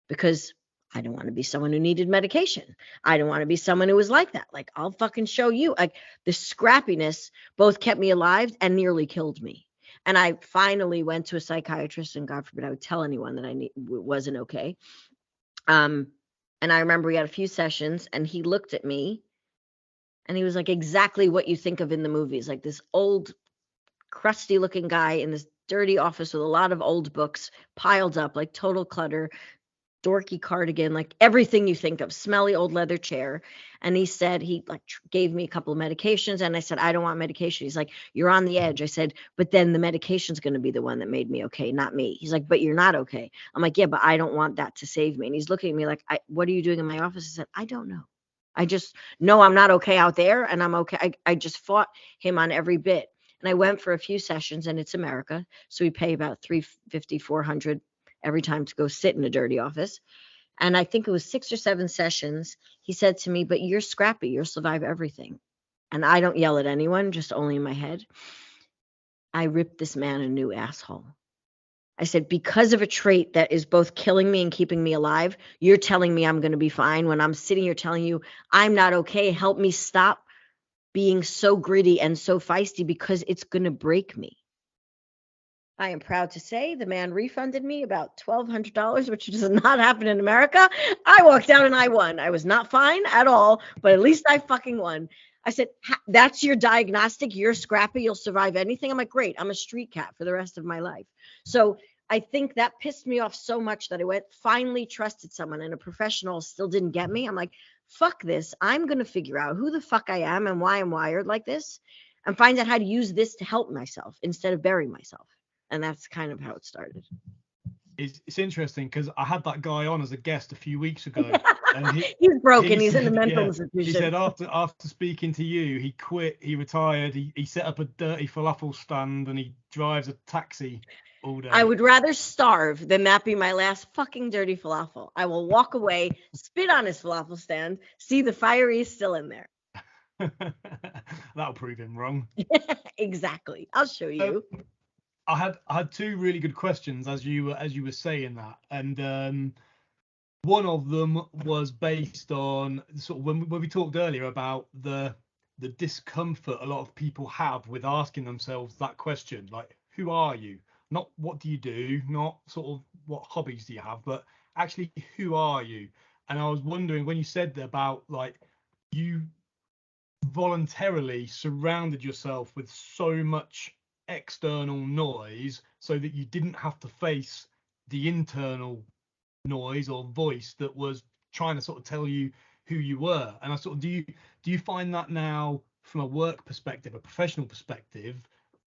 because I don't want to be someone who needed medication. I don't want to be someone who was like that. Like, I'll fucking show you. Like, the scrappiness both kept me alive and nearly killed me. And I finally went to a psychiatrist, and God forbid I would tell anyone that I wasn't okay. And And I remember we had a few sessions and he looked at me and he was like exactly what you think of in the movies, like this old, crusty looking guy in this dirty office with a lot of old books piled up, like total clutter, dorky cardigan, like everything you think of, smelly old leather chair. And he said, he like gave me a couple of medications. And I said, I don't want medication. He's like, you're on the edge. I said, but then the medication's going to be the one that made me okay, not me. He's like, but you're not okay. I'm like, yeah, but I don't want that to save me. And he's looking at me like, what are you doing in my office? I said, I don't know. I just know I'm not okay out there and I'm okay. I just fought him on every bit. And I went for a few sessions and it's America. So we pay about $350, $400 every time to go sit in a dirty office. And I think it was 6 or 7 sessions. He said to me, but you're scrappy. You'll survive everything. And I don't yell at anyone, just only in my head. I ripped this man a new asshole. I said, because of a trait that is both killing me and keeping me alive, you're telling me I'm going to be fine when I'm sitting here telling you I'm not okay. Help me stop being so gritty and so feisty because it's going to break me. I am proud to say the man refunded me about $1,200, which does not happen in America. I walked out and I won. I was not fine at all, but at least I fucking won. I said, that's your diagnostic. You're scrappy. You'll survive anything. I'm like, great. I'm a street cat for the rest of my life. So I think that pissed me off so much that I finally trusted someone and a professional still didn't get me. I'm like, fuck this. I'm going to figure out who the fuck I am and why I'm wired like this and find out how to use this to help myself instead of bury myself. And that's kind of how it started. It's interesting because I had that guy on as a guest a few weeks ago. And he's broken. He's in a mental institution. He said after speaking to you, he quit, he retired, he set up a dirty falafel stand and he drives a taxi all day. I would rather starve than that be my last fucking dirty falafel. I will walk away, spit on his falafel stand, see the fire is still in there. That'll prove him wrong. Exactly. I'll show you. I had 2 really good questions as you were saying that, and one of them was based on sort of when we talked earlier about the discomfort a lot of people have with asking themselves that question, like, who are you? Not what do you do, not sort of what hobbies do you have, but actually who are you? And I was wondering when you said about like you voluntarily surrounded yourself with so much external noise so that you didn't have to face the internal noise or voice that was trying to sort of tell you who you were. And I sort of do you find that now from a work perspective, a professional perspective,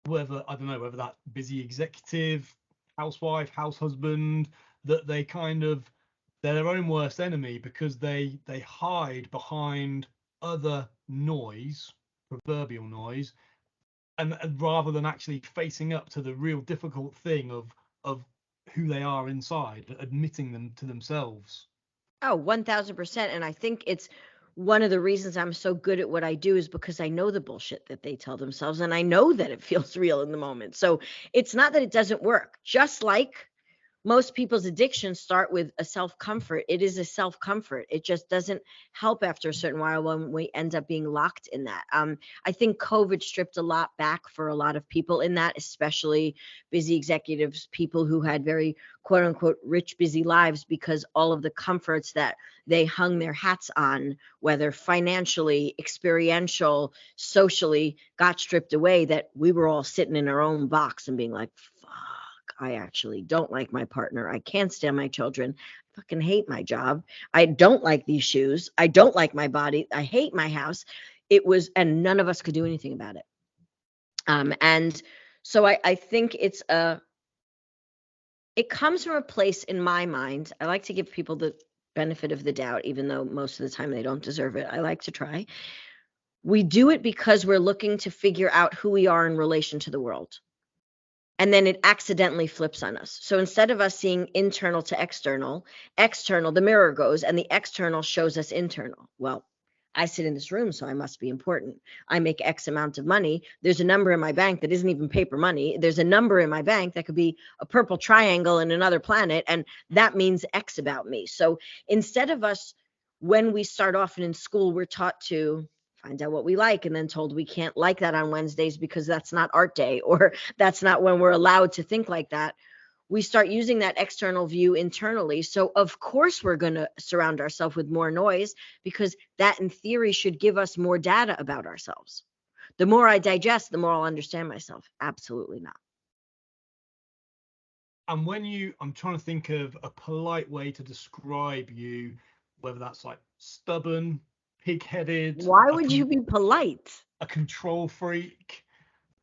whether that busy executive, housewife, house husband, that they kind of they're their own worst enemy because they hide behind other noise, proverbial noise, and rather than actually facing up to the real difficult thing of who they are inside, admitting them to themselves. Oh, 1000%. And I think it's one of the reasons I'm so good at what I do is because I know the bullshit that they tell themselves and I know that it feels real in the moment. So it's not that it doesn't work. Just like most people's addictions start with a self-comfort. It is a self-comfort. It just doesn't help after a certain while when we end up being locked in that. I think COVID stripped a lot back for a lot of people in that, especially busy executives, people who had very quote unquote rich, busy lives because all of the comforts that they hung their hats on, whether financially, experiential, socially, got stripped away, that we were all sitting in our own box and being like, I actually don't like my partner. I can't stand my children. I fucking hate my job. I don't like these shoes. I don't like my body. I hate my house. And none of us could do anything about it. And so I think it comes from a place in my mind. I like to give people the benefit of the doubt, even though most of the time they don't deserve it. I like to try. We do it because we're looking to figure out who we are in relation to the world. And then it accidentally flips on us. So instead of us seeing internal to external, the mirror goes and the external shows us internal. Well, I sit in this room, so I must be important. I make X amount of money. There's a number in my bank that isn't even paper money. There's a number in my bank that could be a purple triangle in another planet, and that means X about me. So instead of us, when we start off and in school, we're taught to find out what we like and then told we can't like that on Wednesdays because that's not art day or that's not when we're allowed to think like that. we start using that external view internally. So of course we're going to surround ourselves with more noise, because that in theory should give us more data about ourselves. The more I digest, the more I'll understand myself. Absolutely not. And I'm trying to think of a polite way to describe you, whether that's like stubborn, pig-headed. Why would you be polite? A control freak.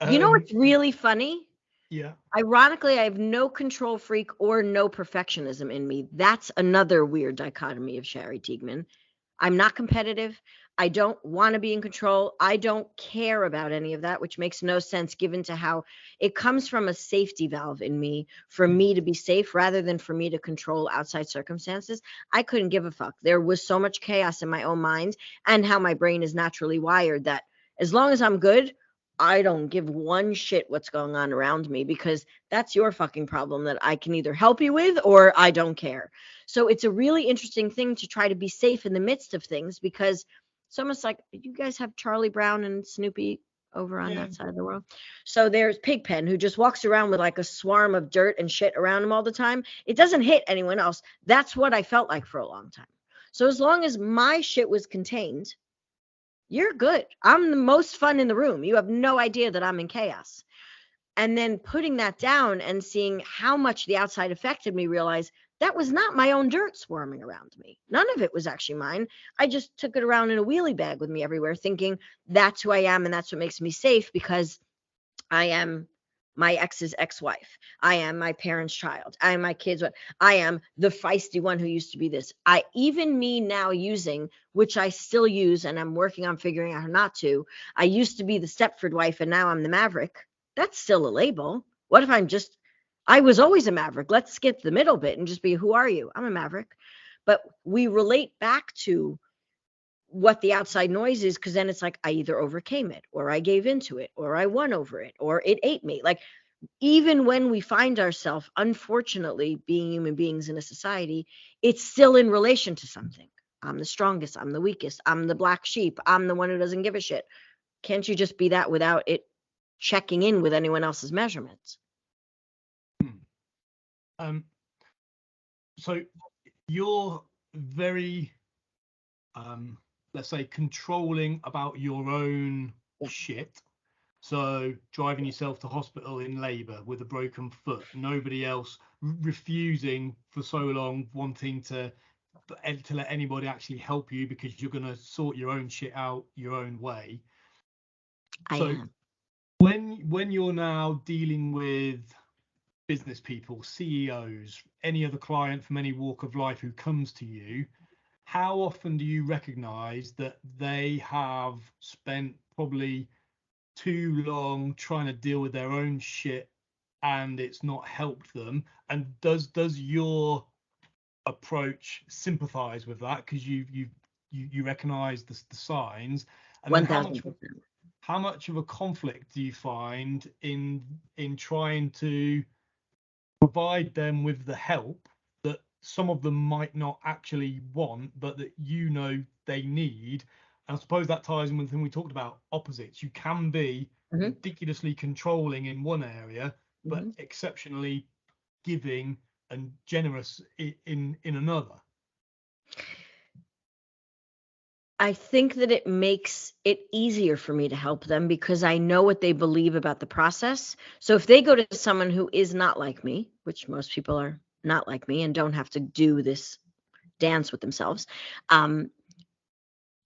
You know what's really funny? Yeah. Ironically, I have no control freak or no perfectionism in me. That's another weird dichotomy of Shari Teigman. I'm not competitive. I don't want to be in control. I don't care about any of that, which makes no sense given to how it comes from a safety valve in me for me to be safe rather than for me to control outside circumstances. I couldn't give a fuck. There was so much chaos in my own mind and how my brain is naturally wired that as long as I'm good, I don't give one shit what's going on around me, because that's your fucking problem that I can either help you with or I don't care. So it's a really interesting thing to try to be safe in the midst of things, because it's almost like you guys have Charlie Brown and Snoopy over on that side of the world. So there's Pigpen, who just walks around with like a swarm of dirt and shit around him all the time. It doesn't hit anyone else. That's what I felt like for a long time. So as long as my shit was contained, you're good. I'm the most fun in the room. You have no idea that I'm in chaos. And then putting that down and seeing how much the outside affected me, realize that was not my own dirt swarming around me. None of it was actually mine. I just took it around in a wheelie bag with me everywhere, thinking that's who I am and that's what makes me safe, because I am my ex's ex-wife. I am my parents' child. I am my kids. I am the feisty one who used to be this. Even me now using, which I still use and I'm working on figuring out how not to. I used to be the Stepford wife and now I'm the Maverick. That's still a label. What if I was always a Maverick. Let's skip the middle bit and just be, who are you? I'm a Maverick. But we relate back to what the outside noise is, because then it's like I either overcame it or I gave into it or I won over it or it ate me. Like, even when we find ourselves, unfortunately, being human beings in a society, it's still in relation to something. I'm the strongest. I'm the weakest. I'm the black sheep. I'm the one who doesn't give a shit. Can't you just be that without it checking in with anyone else's measurements? So you're very let's say controlling about your own shit. So driving yourself to hospital in labor with a broken foot, nobody else refusing for so long, wanting to let anybody actually help you because you're going to sort your own shit out your own way. So when you're now dealing with business people, CEOs, any other client from any walk of life who comes to you, how often do you recognize that they have spent probably too long trying to deal with their own shit and it's not helped them? And does your approach sympathize with that, because you recognize the signs? And then how much of a conflict do you find in trying to provide them with the help that some of them might not actually want, but that they need? And I suppose that ties in with the thing we talked about, opposites. You can be ridiculously controlling in one area, but exceptionally giving and generous in another. I think that it makes it easier for me to help them because I know what they believe about the process. So if they go to someone who is not like me, which most people are not like me and don't have to do this dance with themselves,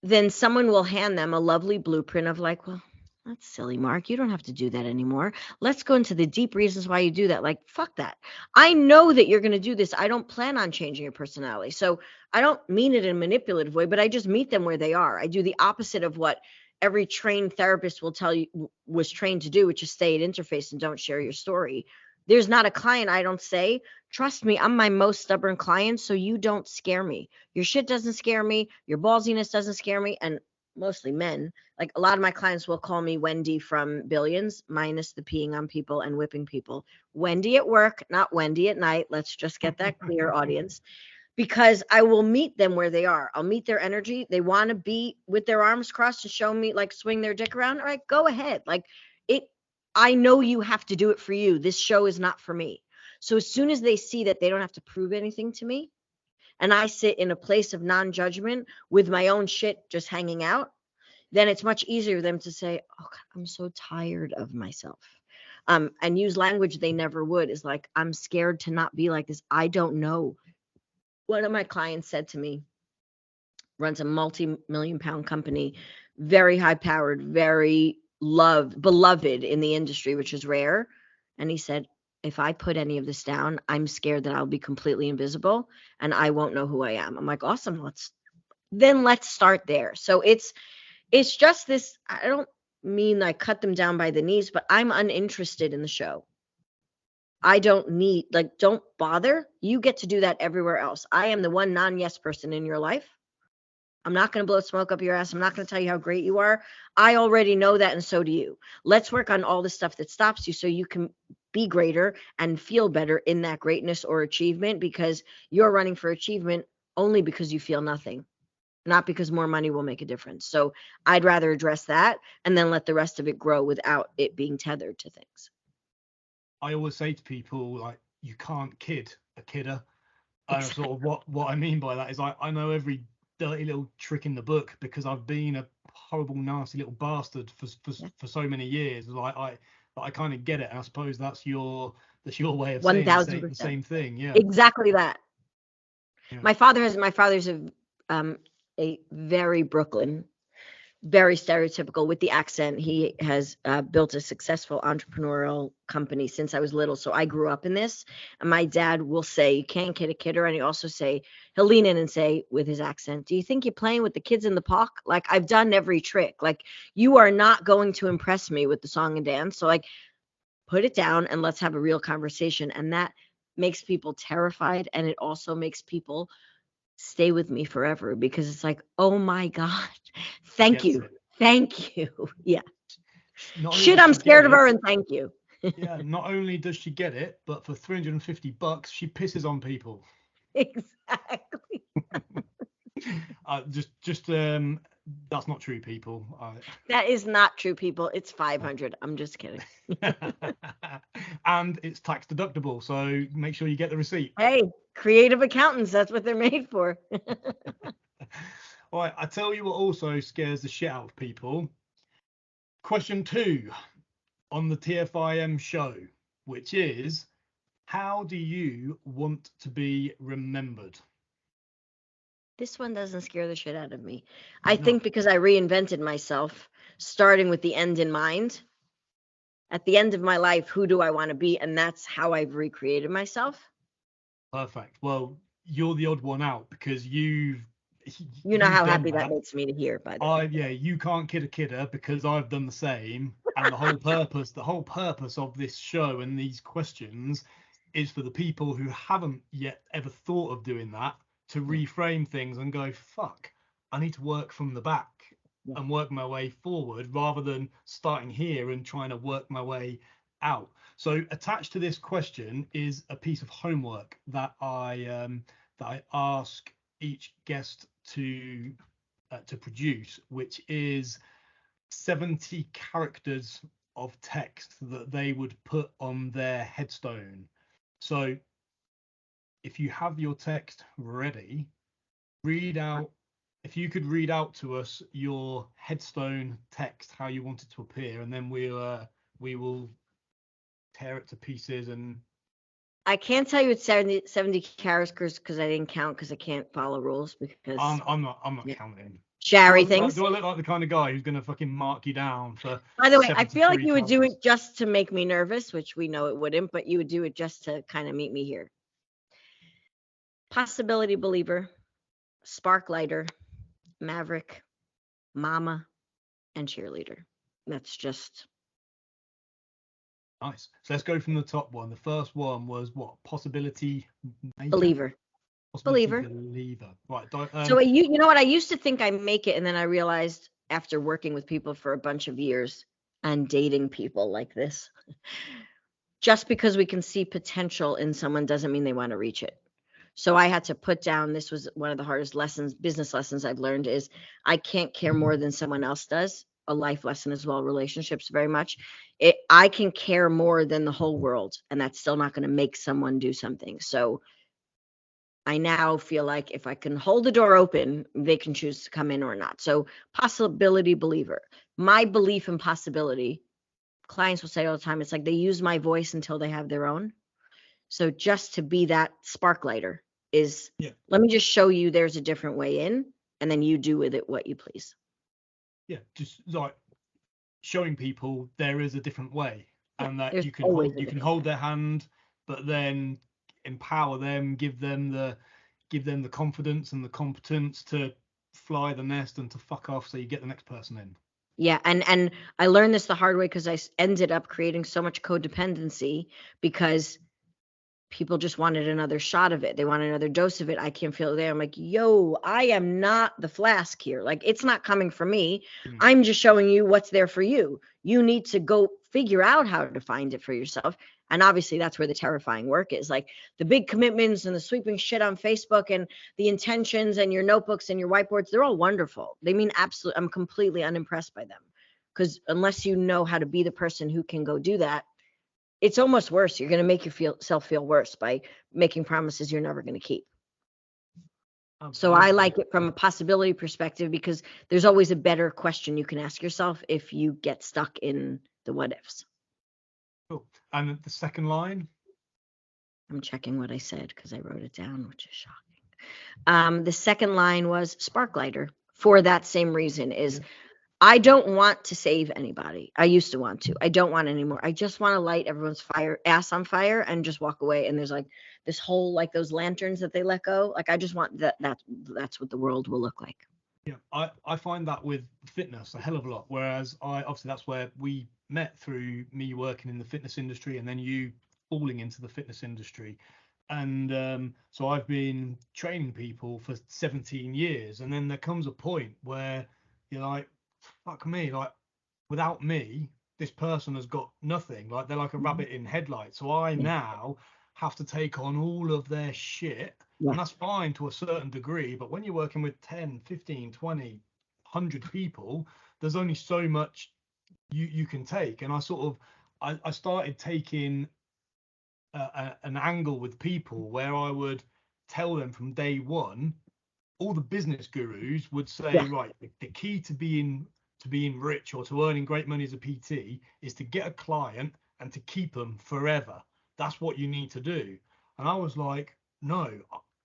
then someone will hand them a lovely blueprint of like, well, that's silly, Mark. You don't have to do that anymore. Let's go into the deep reasons why you do that. Like, fuck that. I know that you're going to do this. I don't plan on changing your personality. So I don't mean it in a manipulative way, but I just meet them where they are. I do the opposite of what every trained therapist will tell you was trained to do, which is stay at interface and don't share your story. There's not a client I don't say, trust me, I'm my most stubborn client, so you don't scare me. Your shit doesn't scare me. Your ballsiness doesn't scare me. And mostly men. Like, a lot of my clients will call me Wendy from Billions, minus the peeing on people and whipping people. Wendy at work, not Wendy at night. Let's just get that clear, audience. Because I will meet them where they are. I'll meet their energy. They want to be with their arms crossed to show me, like, swing their dick around. All right, go ahead. Like, I know you have to do it for you. This show is not for me. So as soon as they see that they don't have to prove anything to me, and I sit in a place of non-judgment with my own shit just hanging out, then it's much easier for them to say, oh God, I'm so tired of myself. And use language they never would, is like, I'm scared to not be like this. I don't know. One of my clients said to me, runs a multi-million-pound company, very high-powered, very beloved in the industry, which is rare. And he said, if I put any of this down, I'm scared that I'll be completely invisible and I won't know who I am. I'm like, awesome. Let's start there. So it's just this. I don't mean I cut them down by the knees, but I'm uninterested in the show. I don't need, don't bother. You get to do that everywhere else. I am the one non-yes person in your life. I'm not going to blow smoke up your ass. I'm not going to tell you how great you are. I already know that, and so do you. Let's work on all the stuff that stops you so you can be greater and feel better in that greatness or achievement, because you're running for achievement only because you feel nothing, not because more money will make a difference. So I'd rather address that and then let the rest of it grow without it being tethered to things. I always say to people, like, you can't kid a kidder. Exactly. Sort of what I mean by that is I know every dirty little trick in the book because I've been a horrible, nasty little bastard for so many years. Like I kind of get it, and I suppose that's your way of saying the same thing. Yeah, exactly that. Yeah. My father's a very Brooklyn, very stereotypical with the accent. He has built a successful entrepreneurial company since I was little. So I grew up in this. And my dad will say, you can't kid a kidder. And he'll lean in and say with his accent, do you think you're playing with the kids in the park? Like, I've done every trick. Like, you are not going to impress me with the song and dance. So like, put it down and let's have a real conversation. And that makes people terrified. And it also makes people stay with me forever, because it's like, oh my God, thank you. Yeah. Shit, I'm scared of her, and thank you. Yeah, not only does she get it, but for $350 she pisses on people. Exactly. That's not true, people. That is not true, people. It's $500. I'm just kidding. And it's tax deductible, so make sure you get the receipt. Hey, creative accountants, that's what they're made for. All right, I tell you what also scares the shit out of people. Question 2 on the TFIM show, which is, how do you want to be remembered? This one doesn't scare the shit out of me. I think because I reinvented myself, starting with the end in mind. At the end of my life, who do I want to be? And that's how I've recreated myself. Perfect. Well, you're the odd one out, because you know how happy that makes me to hear, by the way. Yeah, you can't kid a kidder, because I've done the same. And the whole purpose of this show and these questions is for the people who haven't yet ever thought of doing that to reframe things and go, fuck, I need to work from the back and work my way forward, rather than starting here and trying to work my way out. So attached to this question is a piece of homework that I ask each guest to produce, which is 70 characters of text that they would put on their headstone. So if you have your text ready, if you could read out to us your headstone text, how you want it to appear, and then we will tear it to pieces. And I can't tell you it's 70 characters because I didn't count, because I can't follow rules, because I'm not counting. Shari things. Do I look like the kind of guy who's going to fucking mark you down for? By the way, I feel like you would do it just to make me nervous, which we know it wouldn't, but you would do it just to kind of meet me here. Possibility believer, sparklighter, maverick, mama, and cheerleader. That's just nice. So let's go from the top one. The first one was what? Possibility maker? Believer. Believer. Right. So you know what? I used to think I make it, and then I realized, after working with people for a bunch of years and dating people like this, just because we can see potential in someone doesn't mean they want to reach it. So I had to put down, this was one of the hardest business lessons I've learned, is I can't care more than someone else does. a life lesson as well, relationships very much. I can care more than the whole world, and that's still not going to make someone do something. So I now feel like if I can hold the door open, they can choose to come in or not. So possibility believer. My belief in possibility, clients will say all the time, it's like they use my voice until they have their own. So just to be that spark lighter is, let me just show you there's a different way in, and then you do with it what you please. Yeah, just like showing people there is a different way, and that you can hold their hand, but then empower them, give them the confidence and the competence to fly the nest and to fuck off, so you get the next person in. Yeah, and I learned this the hard way because I ended up creating so much codependency because people just wanted another shot of it. They want another dose of it. I can't feel it there. I'm like, yo, I am not the flask here. Like, it's not coming from me. I'm just showing you what's there for you. You need to go figure out how to find it for yourself. And obviously that's where the terrifying work is. Like the big commitments and the sweeping shit on Facebook and the intentions and your notebooks and your whiteboards, they're all wonderful. They mean absolutely, I'm completely unimpressed by them. Because unless you know how to be the person who can go do that, it's almost worse. You're going to make yourself feel worse by making promises you're never going to keep. So I like it from a possibility perspective because there's always a better question you can ask yourself if you get stuck in the what ifs. Cool. And the second line? I'm checking what I said because I wrote it down, which is shocking. The second line was sparklighter for that same reason is I don't want to save anybody. I used to want to. I don't want anymore. I just want to light everyone's ass on fire and just walk away. And there's like this whole, like those lanterns that they let go. Like, I just want that's what the world will look like. Yeah, I find that with fitness a hell of a lot. Whereas obviously that's where we met through me working in the fitness industry and then you falling into the fitness industry. And so I've been training people for 17 years. And then there comes a point where you're like, fuck me, like without me this person has got nothing. Like they're like a rabbit in headlights. So I now have to take on all of their shit, and that's fine to a certain degree, but when you're working with 10, 15, 20, 100 people, there's only so much you can take. And I started taking an angle with people where I would tell them from day one. All the business gurus would say, right, the key to being rich or to earning great money as a PT is to get a client and to keep them forever. That's what you need to do. And I was like, no,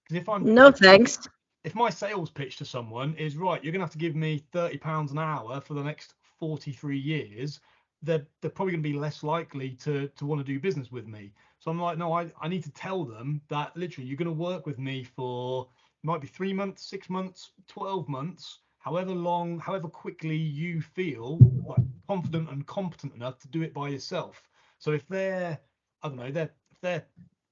because thanks. If my sales pitch to someone is, right, you're gonna have to give me £30 an hour for the next 43 years, they're probably gonna be less likely to want to do business with me. So I'm like, no, I need to tell them that literally you're gonna work with me for might be 3 months, 6 months, 12 months, however long, however quickly you feel like confident and competent enough to do it by yourself. So if they're, I don't know, if they're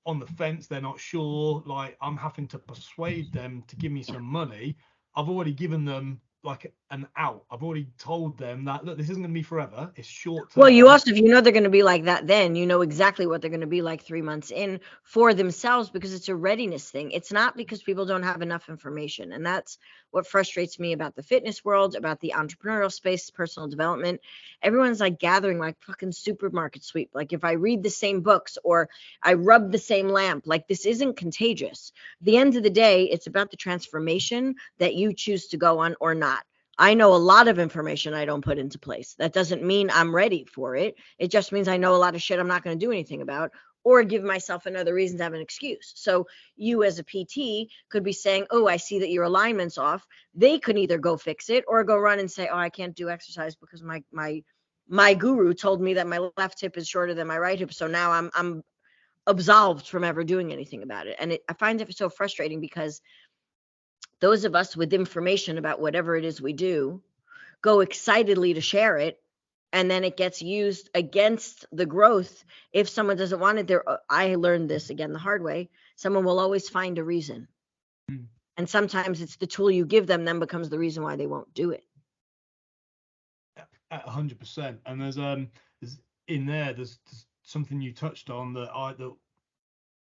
on the fence, they're not sure, like I'm having to persuade them to give me some money, I've already given them like an out. I've already told them that, look, this isn't going to be forever. It's short term. Well, you also, if you know they're going to be like that, then you know exactly what they're going to be like 3 months in for themselves, because it's a readiness thing. It's not because people don't have enough information. And that's what frustrates me about the fitness world, about the entrepreneurial space, personal development. Everyone's like gathering like fucking supermarket sweep. Like if I read the same books or I rub the same lamp, like this isn't contagious. At the end of the day, it's about the transformation that you choose to go on or not. I know a lot of information I don't put into place. That doesn't mean I'm ready for it. It just means I know a lot of shit I'm not going to do anything about, or give myself another reason to have an excuse. So you as a PT could be saying, oh, I see that your alignment's off. They could either go fix it or go run and say, oh, I can't do exercise because my guru told me that my left hip is shorter than my right hip. So now I'm absolved from ever doing anything about it. And I find it so frustrating because those of us with information about whatever it is we do go excitedly to share it, and then it gets used against the growth. If someone doesn't want it there, I learned this again the hard way, someone will always find a reason. And sometimes it's the tool you give them then becomes the reason why they won't do it. 100%. And there's something you touched on that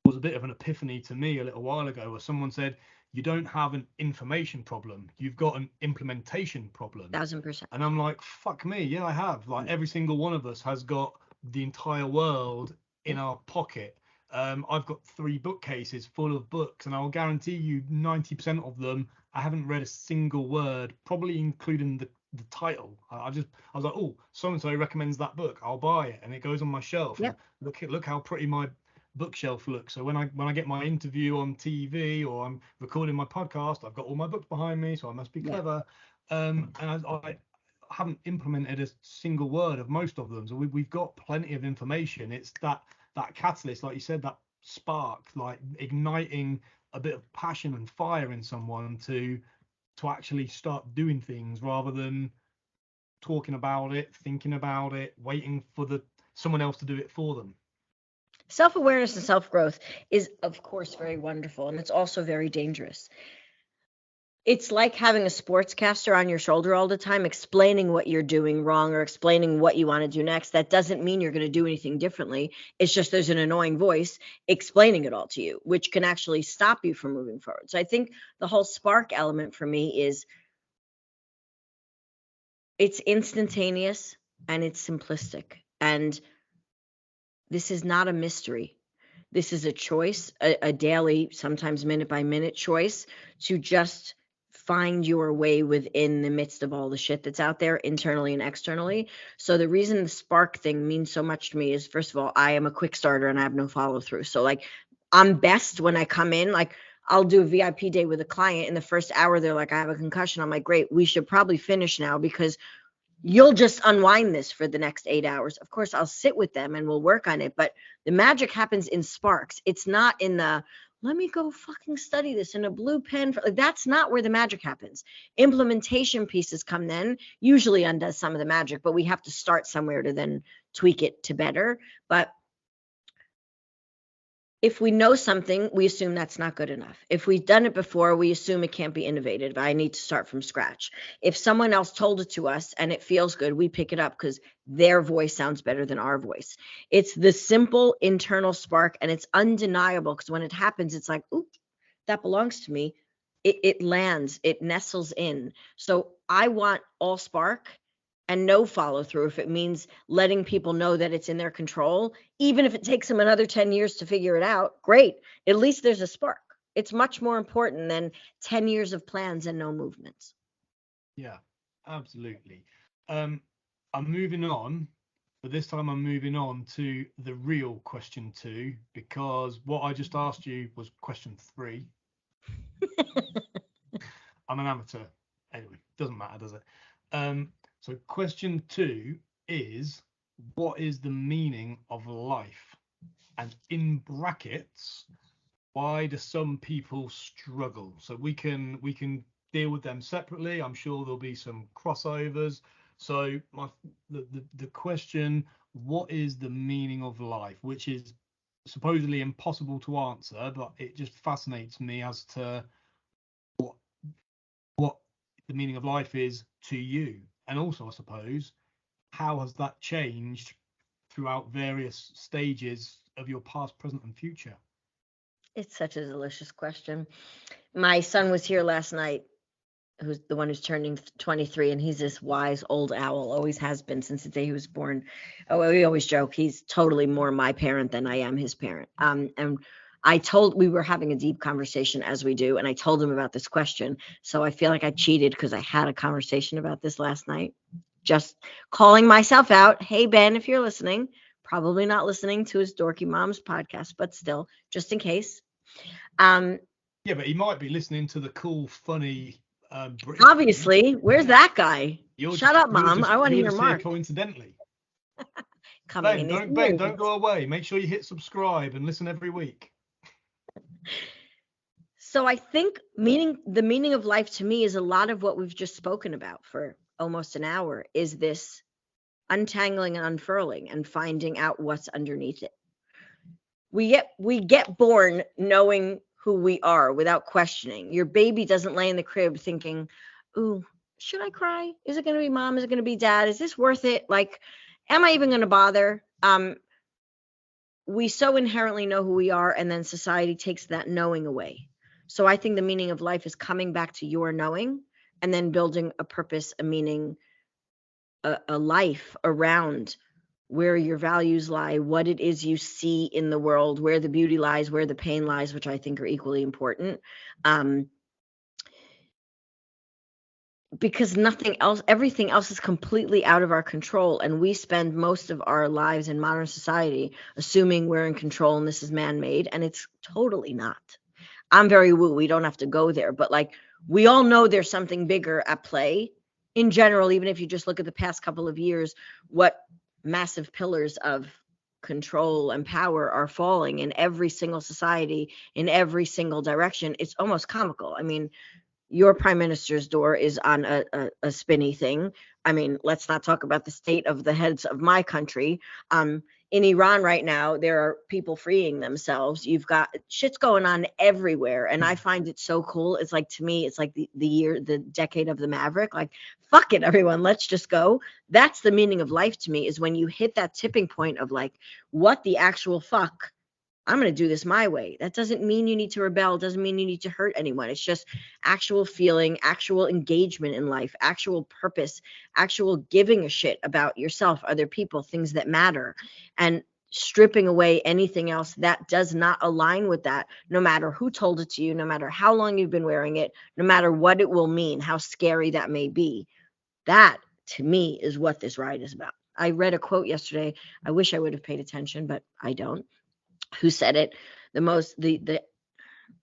was a bit of an epiphany to me a little while ago, where someone said, you don't have an information problem. You've got an implementation problem. 1000%. And I'm like, fuck me. Yeah, I have. Like every single one of us has got the entire world in our pocket. I've got 3 bookcases full of books, and I'll guarantee you 90% of them I haven't read a single word, probably including the title. I was like, oh, so and so recommends that book, I'll buy it, and it goes on my shelf. Yep. And look how pretty my bookshelf looks. So when I get my interview on TV or I'm recording my podcast, I've got all my books behind me, so I must be clever. And I haven't implemented a single word of most of them. So we've got plenty of information. It's that catalyst, like you said, that spark, like igniting a bit of passion and fire in someone to actually start doing things rather than talking about it, thinking about it, waiting for someone else to do it for them. Self-awareness and self-growth is, of course, very wonderful, and it's also very dangerous. It's like having a sportscaster on your shoulder all the time, explaining what you're doing wrong or explaining what you want to do next. That doesn't mean you're going to do anything differently. It's just there's an annoying voice explaining it all to you, which can actually stop you from moving forward. So I think the whole spark element for me is it's instantaneous and it's simplistic. And this is not a mystery. This is a choice, a daily, sometimes minute by minute choice to just find your way within the midst of all the shit that's out there internally and externally. So the reason the spark thing means so much to me is, first of all, I am a quick starter and I have no follow through. So like I'm best when I come in, like I'll do a VIP day with a client. In the first hour, they're like, I have a concussion. I'm like, great, we should probably finish now because you'll just unwind this for the next 8 hours. Of course, I'll sit with them and we'll work on it. But the magic happens in sparks. It's not in the, let me go fucking study this in a blue pen. Like, that's not where the magic happens. Implementation pieces come then, usually undoes some of the magic, but we have to start somewhere to then tweak it to better. But if we know something, we assume that's not good enough. If we've done it before, we assume it can't be innovative. I need to start from scratch. If someone else told it to us and it feels good, we pick it up because their voice sounds better than our voice. It's the simple internal spark, and it's undeniable because when it happens, it's like, ooh, that belongs to me. It lands, it nestles in. So I want all spark and no follow through if it means letting people know that it's in their control. Even if it takes them another 10 years to figure it out, great. At least there's a spark. It's much more important than 10 years of plans and no movements. Yeah, absolutely. I'm moving on, but this time I'm moving on to the real question 2, because what I just asked you was question 3. I'm an amateur. Anyway, doesn't matter, does it? So question 2 is, what is the meaning of life? And in brackets, why do some people struggle? So we can deal with them separately. I'm sure there'll be some crossovers. So the question, what is the meaning of life? Which is supposedly impossible to answer, but it just fascinates me as to what the meaning of life is to you. And also, I suppose, how has that changed throughout various stages of your past, present, and future? It's such a delicious question. My son was here last night, who's the one who's turning 23, and he's this wise old owl, always has been since the day he was born. Oh, we always joke he's totally more my parent than I am his parent. And we were having a deep conversation, as we do, and I told him about this question. So I feel like I cheated because I had a conversation about this last night. Just calling myself out. Hey, Ben, if you're listening, probably not listening to his dorky mom's podcast, but still, just in case. Yeah, but he might be listening to the cool, funny. Obviously, where's that guy? Shut up, Mom. I want to hear Mark. Coincidentally. Ben, don't go away. Make sure you hit subscribe and listen every week. So I think the meaning of life to me is a lot of what we've just spoken about for almost an hour, is this untangling and unfurling and finding out what's underneath it. We get born knowing who we are without questioning. Your baby doesn't lay in the crib thinking, ooh, should I cry? Is it going to be mom? Is it going to be dad? Is this worth it? Like, am I even going to bother? We so inherently know who we are, and then society takes that knowing away. So I think the meaning of life is coming back to your knowing and then building a purpose, a meaning, a life around where your values lie, what it is you see in the world, where the beauty lies, where the pain lies, which I think are equally important. Because nothing else, everything else is completely out of our control. And we spend most of our lives in modern society assuming we're in control and this is man-made, and it's totally not. I'm very woo, we don't have to go there, but like we all know there's something bigger at play in general. Even if you just look at the past couple of years, what massive pillars of control and power are falling in every single society, in every single direction. It's almost comical. I mean, your prime minister's door is on a spinny thing. I mean, let's not talk about the state of the heads of my country. In Iran right now, there are people freeing themselves. You've got shit's going on everywhere. And I find it so cool. It's like, to me, it's like the decade of the Maverick. Like, fuck it, everyone, let's just go. That's the meaning of life to me, is when you hit that tipping point of like, what the actual fuck? I'm going to do this my way. That doesn't mean you need to rebel. Doesn't mean you need to hurt anyone. It's just actual feeling, actual engagement in life, actual purpose, actual giving a shit about yourself, other people, things that matter, and stripping away anything else that does not align with that, no matter who told it to you, no matter how long you've been wearing it, no matter what it will mean, how scary that may be. That, to me, is what this ride is about. I read a quote yesterday. I wish I would have paid attention, but I don't. Who said it? The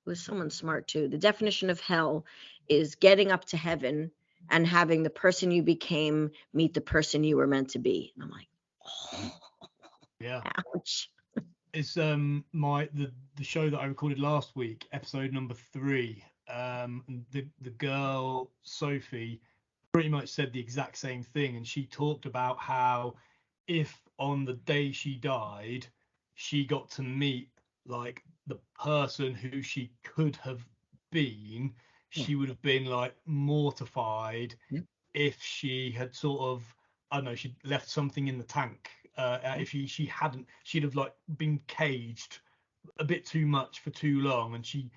was someone smart too. The definition of hell is getting up to heaven and having the person you became meet the person you were meant to be. And I'm like, oh, Yeah. ouch. It's the show that I recorded last week, episode number 3. The girl Sophie pretty much said the exact same thing, and she talked about how if on the day she died she got to meet like the person who she could have been, she would have been like mortified if she had sort of, I don't know, she'd left something in the tank. If she hadn't, she'd have like been caged a bit too much for too long, and she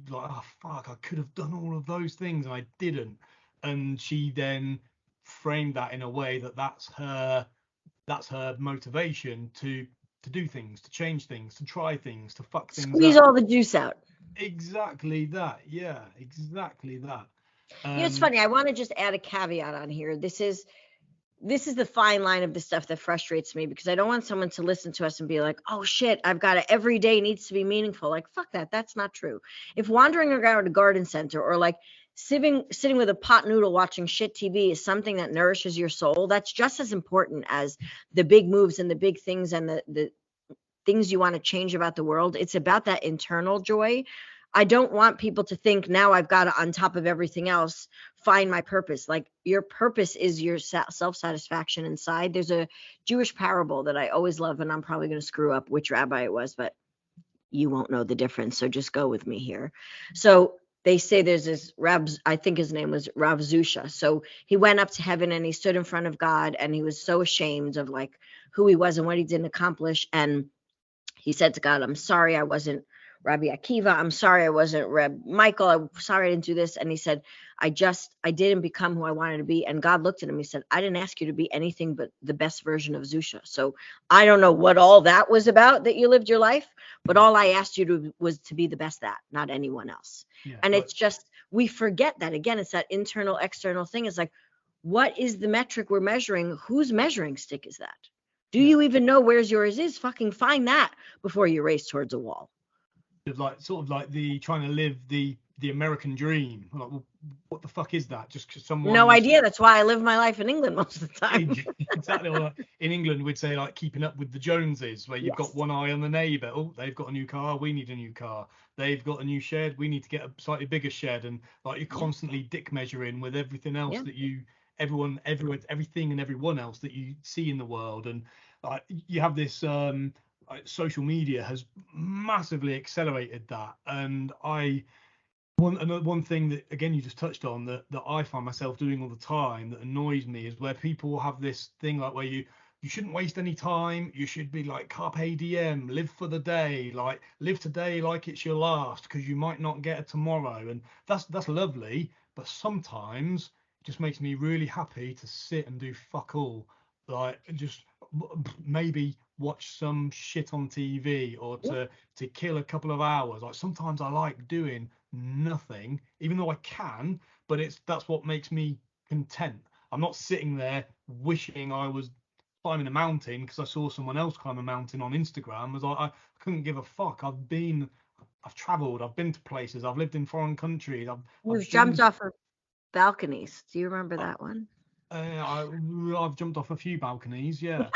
like, oh fuck, I could have done all of those things and I didn't. And she then framed that in a way that that's her motivation to do things, to change things, to try things, to fuck things Squeeze up. all the juice out. Exactly that. Yeah, exactly that. It's funny. I want to just add a caveat on here. This is the fine line of the stuff that frustrates me, because I don't want someone to listen to us and be like, oh shit, I've got to, every day needs to be meaningful. Like, fuck that. That's not true. If wandering around a garden center or like sitting with a pot noodle watching shit TV is something that nourishes your soul, that's just as important as the big moves and the big things and the things you want to change about the world. It's about that internal joy. I don't want people to think now I've got to, on top of everything else, find my purpose. Like, your purpose is your self-satisfaction inside. There's a Jewish parable that I always love, and I'm probably going to screw up which rabbi it was, but you won't know the difference. So just go with me here. So they say there's this I think his name was Rav Zusha. So he went up to heaven and he stood in front of God, and he was so ashamed of like who he was and what he didn't accomplish. And he said to God, I'm sorry I wasn't Rabbi Akiva. I'm sorry I wasn't Reb Michael. I'm sorry I didn't do this. And he said, I didn't become who I wanted to be. And God looked at him. He said, I didn't ask you to be anything but the best version of Zusha. So I don't know what all that was about that you lived your life, but all I asked you to was to be the best that, not anyone else. Yeah, and it's just, we forget that. Again, it's that internal, external thing. It's like, what is the metric we're measuring? Whose measuring stick is that? Do you even know where's yours is? Fucking find that before you race towards a wall. Like sort of like the trying to live the American dream. Like, well, what the fuck is that? Just because someone. No idea. That's why I live my life in England most of the time. Exactly. Like in England, we'd say like keeping up with the Joneses, where you've got one eye on the neighbour. Oh, they've got a new car. We need a new car. They've got a new shed. We need to get a slightly bigger shed. And like you're constantly dick measuring with everything else that everything and everyone else that you see in the world. And you have this social media has massively accelerated that. And one thing that, again, you just touched on that I find myself doing all the time that annoys me is where people have this thing like where you you shouldn't waste any time. You should be like carpe diem, live for the day, like live today like it's your last, because you might not get a tomorrow. And that's lovely, but sometimes it just makes me really happy to sit and do fuck all, like just maybe watch some shit on TV, or to kill a couple of hours. Like sometimes I like doing nothing, even though I can, but that's what makes me content. I'm not sitting there wishing I was climbing a mountain because I saw someone else climb a mountain on Instagram. As I couldn't give a fuck. I've traveled, I've been to places, I've lived in foreign countries. You've jumped off of balconies. Do you remember that one? I've jumped off a few balconies, yeah.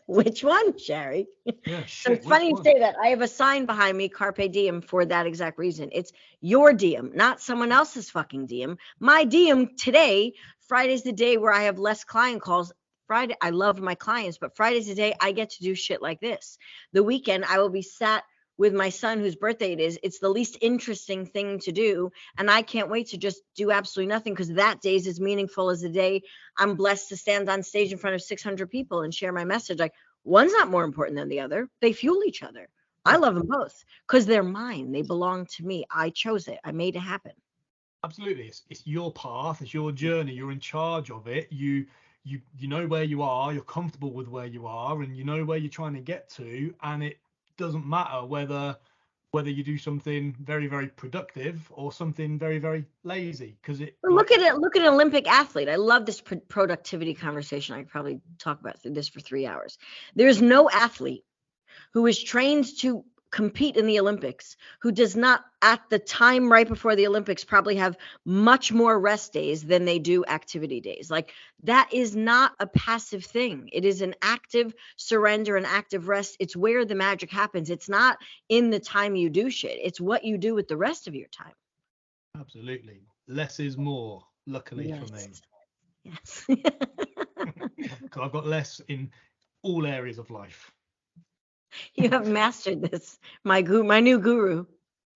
Which one, Shari? Yeah, So shit. it's funny you say that. I have a sign behind me, Carpe Diem, for that exact reason. It's your diem, not someone else's fucking diem. My diem today, Friday's the day where I have less client calls. Friday, I love my clients, but Friday's the day I get to do shit like this. The weekend, I will be sat with my son whose birthday it is. It's the least interesting thing to do. And I can't wait to just do absolutely nothing, because that day is as meaningful as the day I'm blessed to stand on stage in front of 600 people and share my message. Like, one's not more important than the other. They fuel each other. I love them both because they're mine. They belong to me. I chose it. I made it happen. Absolutely. It's your path. It's your journey. You're in charge of it. You know where you are. You're comfortable with where you are, and you know where you're trying to get to. And it doesn't matter whether you do something very, very productive or something very, very lazy, because look at it. Look at an Olympic athlete. I love this productivity conversation. I could probably talk about this for 3 hours. There's no athlete who is trained to compete in the Olympics who does not, at the time right before the Olympics, probably have much more rest days than they do activity days. Like, that is not a passive thing. It is an active surrender, an active rest. It's where the magic happens. It's not in the time you do shit. It's what you do with the rest of your time. Absolutely. Less is more, luckily for me. Yes. Because I've got less in all areas of life. You have mastered this, my new guru.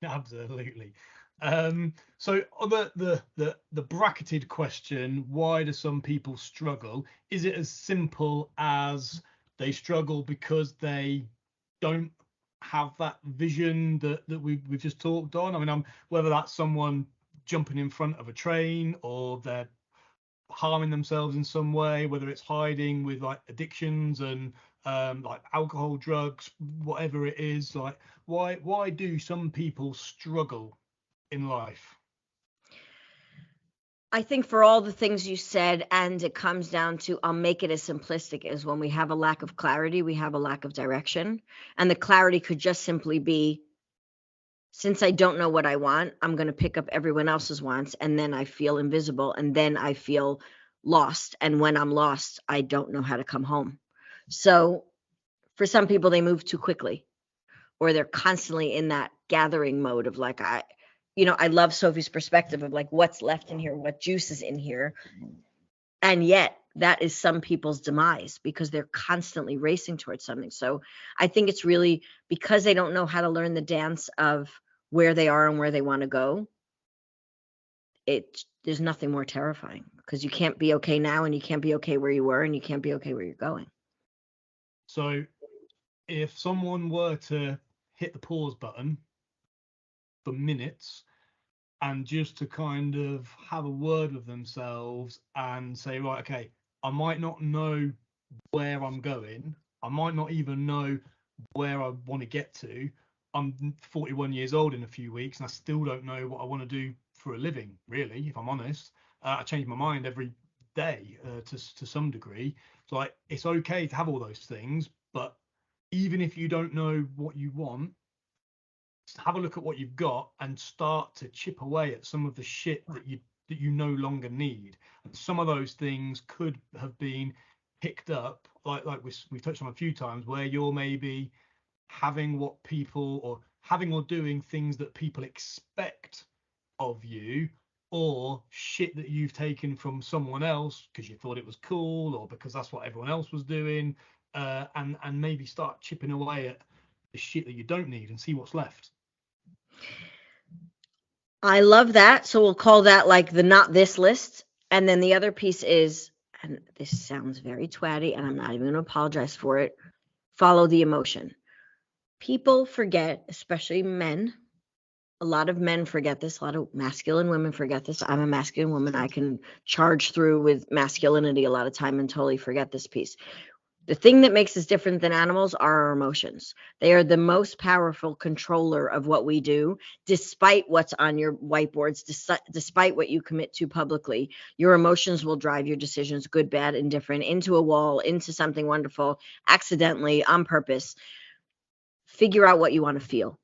Absolutely. So the bracketed question, why do some people struggle? Is it as simple as they struggle because they don't have that vision that we've just talked on? I mean, whether that's someone jumping in front of a train, or they're harming themselves in some way, whether it's hiding with like addictions and like alcohol, drugs, whatever it is. Like, why do some people struggle in life? I think for all the things you said, and it comes down to, I'll make it as simplistic as, when we have a lack of clarity, we have a lack of direction. And the clarity could just simply be, since I don't know what I want, I'm going to pick up everyone else's wants, and then I feel invisible, and then I feel lost. And when I'm lost, I don't know how to come home. So for some people, they move too quickly, or they're constantly in that gathering mode of like, I love Sophie's perspective of like, what's left in here, what juice is in here. And yet that is some people's demise, because they're constantly racing towards something. So I think it's really because they don't know how to learn the dance of where they are and where they want to go. There's nothing more terrifying, because you can't be okay now, and you can't be okay where you were, and you can't be okay where you're going. So if someone were to hit the pause button for minutes and just to kind of have a word with themselves and say, right, okay, I might not know where I'm going. I might not even know where I want to get to. I'm 41 years old in a few weeks, and I still don't know what I want to do for a living, really, if I'm honest. I change my mind every day to some degree. So like, it's okay to have all those things, but even if you don't know what you want, have a look at what you've got and start to chip away at some of the shit that you no longer need. And some of those things could have been picked up, like we've touched on a few times, where you're maybe having what people, or having or doing things that people expect of you, or shit that you've taken from someone else because you thought it was cool, or because that's what everyone else was doing, and maybe start chipping away at the shit that you don't need and see what's left. I love that. So we'll call that like the not this list. And then the other piece is, and this sounds very twatty, and I'm not even going to apologize for it, follow the emotion. People forget, especially men. A lot of men forget this. A lot of masculine women forget this. I'm a masculine woman. I can charge through with masculinity a lot of time and totally forget this piece. The thing that makes us different than animals are our emotions. They are the most powerful controller of what we do, despite what's on your whiteboards, despite what you commit to publicly. Your emotions will drive your decisions, good, bad, indifferent, into a wall, into something wonderful, accidentally, on purpose. Figure out what you want to feel.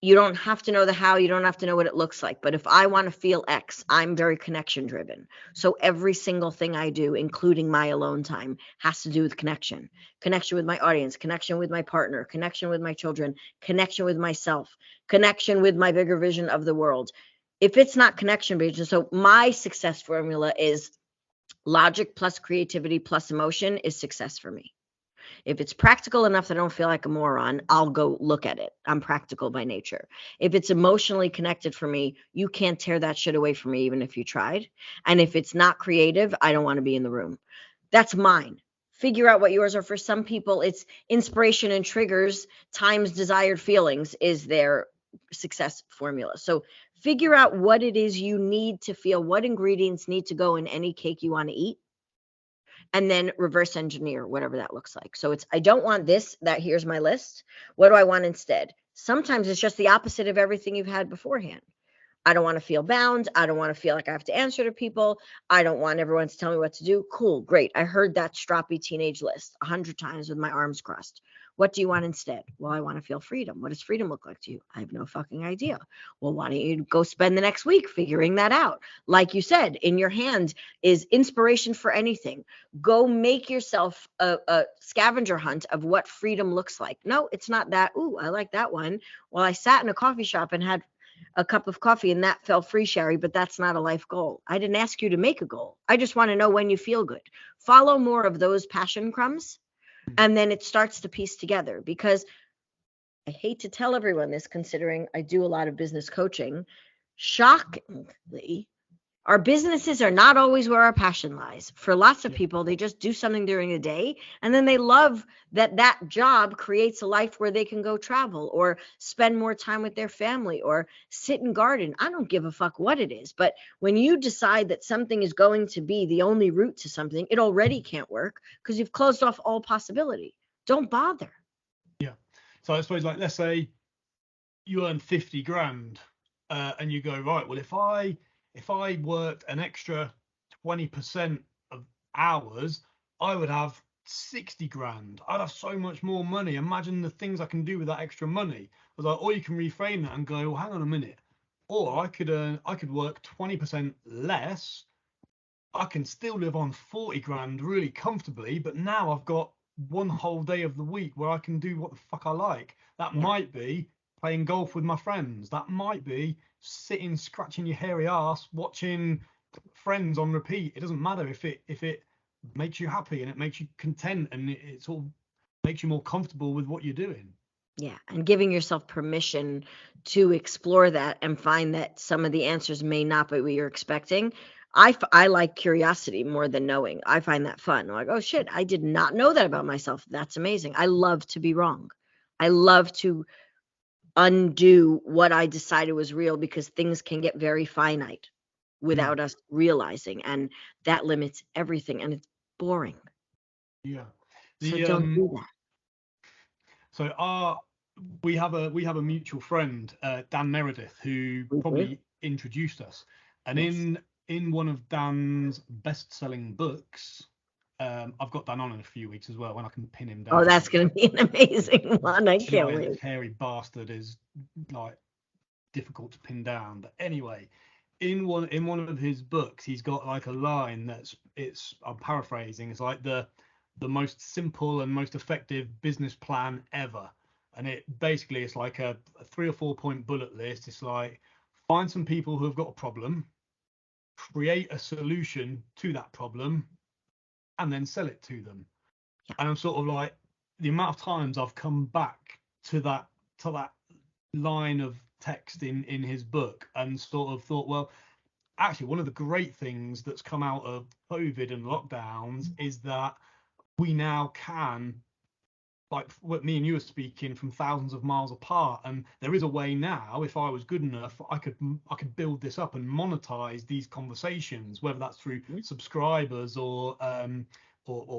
You don't have to know the how, you don't have to know what it looks like. But if I want to feel X, I'm very connection driven. So every single thing I do, including my alone time, has to do with connection. Connection with my audience, connection with my partner, connection with my children, connection with myself, connection with my bigger vision of the world. If it's not connection based, so my success formula is logic plus creativity plus emotion is success for me. If it's practical enough that I don't feel like a moron, I'll go look at it. I'm practical by nature. If it's emotionally connected for me, you can't tear that shit away from me, even if you tried. And if it's not creative, I don't want to be in the room. That's mine. Figure out what yours are. For some people, it's inspiration and triggers times desired feelings is their success formula. So figure out what it is you need to feel, what ingredients need to go in any cake you want to eat, and then reverse engineer whatever that looks like. So it's, I don't want this, that here's my list. What do I want instead? Sometimes it's just the opposite of everything you've had beforehand. I don't want to feel bound. I don't want to feel like I have to answer to people. I don't want everyone to tell me what to do. Cool, great. I heard that stroppy teenage list 100 times with my arms crossed. What do you want instead? Well, I want to feel freedom. What does freedom look like to you? I have no fucking idea. Well, why don't you go spend the next week figuring that out? Like you said, in your hand is inspiration for anything. Go make yourself a scavenger hunt of what freedom looks like. No, it's not that. Ooh, I like that one. Well, I sat in a coffee shop and had a cup of coffee and that felt free, Shari, but that's not a life goal. I didn't ask you to make a goal. I just want to know when you feel good. Follow more of those passion crumbs, and then it starts to piece together. Because I hate to tell everyone this, considering I do a lot of business coaching, shockingly, our businesses are not always where our passion lies. For lots of people, they just do something during the day, and then they love that that job creates a life where they can go travel or spend more time with their family or sit and garden. I don't give a fuck what it is. But when you decide that something is going to be the only route to something, it already can't work because you've closed off all possibility. Don't bother. Yeah. So I suppose, like, let's say you earn 50 grand and you go, right, well, if I worked an extra 20% of hours, I would have 60 grand. I'd have so much more money. Imagine the things I can do with that extra money. I was like, or you can reframe that and go, well, hang on a minute. Or I could work 20% less. I can still live on 40 grand really comfortably, but now I've got one whole day of the week where I can do what the fuck I like. That might be playing golf with my friends. That might be sitting scratching your hairy ass watching Friends on repeat. It doesn't matter if it makes you happy and it makes you content and it sort of makes you more comfortable with what you're doing. Yeah, and giving yourself permission to explore that and find that some of the answers may not be what you're expecting. I like curiosity more than knowing. I find that fun. I'm like, oh shit, I did not know that about myself. That's amazing. I love to be wrong. I love to undo what I decided was real, because things can get very finite without us realizing, and that limits everything, and it's boring. Yeah. So don't do that. So we have a mutual friend, Dan Meredith, who probably introduced us. And in one of Dan's best-selling books, I've got Dan on in a few weeks as well when I can pin him down. Oh, that's going to be an amazing one. I can't wait. Hairy bastard is like difficult to pin down. But anyway, in one of his books, he's got like a line I'm paraphrasing. It's like the most simple and most effective business plan ever. And it's like a 3 or 4 point bullet list. It's like, find some people who have got a problem, create a solution to that problem, and then sell it to them. Yeah. And I'm sort of like, the amount of times I've come back to that line of text in his book and sort of thought, well, actually one of the great things that's come out of COVID and lockdowns is that we now can, like what me and you are speaking from thousands of miles apart, and there is a way now, if I was good enough, I could build this up and monetize these conversations, whether that's through subscribers or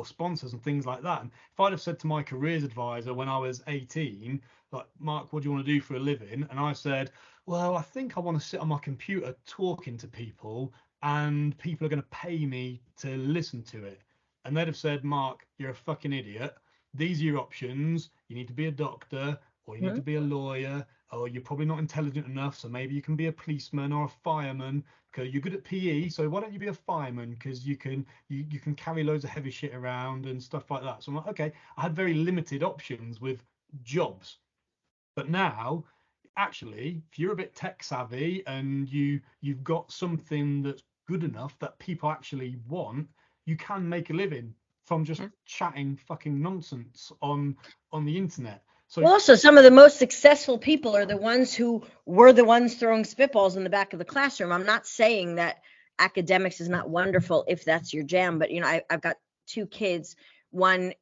sponsors and things like that. And if I'd have said to my careers advisor when I was 18, like, Mark, what do you want to do for a living? And I said, well, I think I want to sit on my computer talking to people, and people are going to pay me to listen to it. And they'd have said, Mark, you're a fucking idiot. These are your options. You need to be a doctor, or you need to be a lawyer, or you're probably not intelligent enough, so maybe you can be a policeman or a fireman, because you're good at PE, so why don't you be a fireman, because you can carry loads of heavy shit around and stuff like that. So I'm like, okay, I had very limited options with jobs. But now, actually, if you're a bit tech savvy and you've got something that's good enough that people actually want, you can make a living from just chatting fucking nonsense on the internet. So also, some of the most successful people are the ones who were the ones throwing spitballs in the back of the classroom. I'm not saying that academics is not wonderful if that's your jam, but I've got 2 kids. One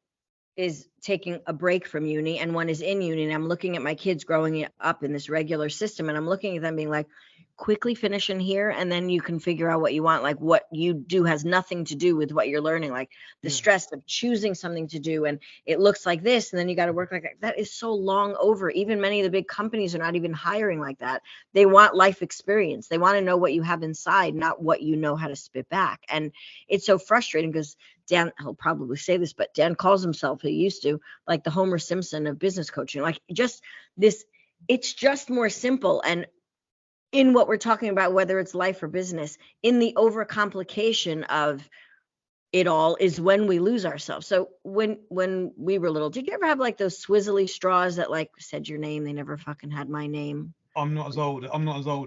is taking a break from uni and one is in uni, and I'm looking at my kids growing up in this regular system, and I'm looking at them being like, quickly finish in here and then you can figure out what you want. Like, what you do has nothing to do with what you're learning. Like the stress of choosing something to do, and it looks like this, and then you got to work like that. That is so long over. Even many of the big companies are not even hiring like that. They want life experience. They want to know what you have inside, not what you know how to spit back. And it's so frustrating because Dan, he'll probably say this, but Dan calls himself, he used to, like the Homer Simpson of business coaching. Like just this, it's just more simple. And in what we're talking about, whether it's life or business, in the overcomplication of it all is when we lose ourselves. So when we were little, did you ever have like those swizzly straws that like said your name? They never fucking had my name. I'm not as old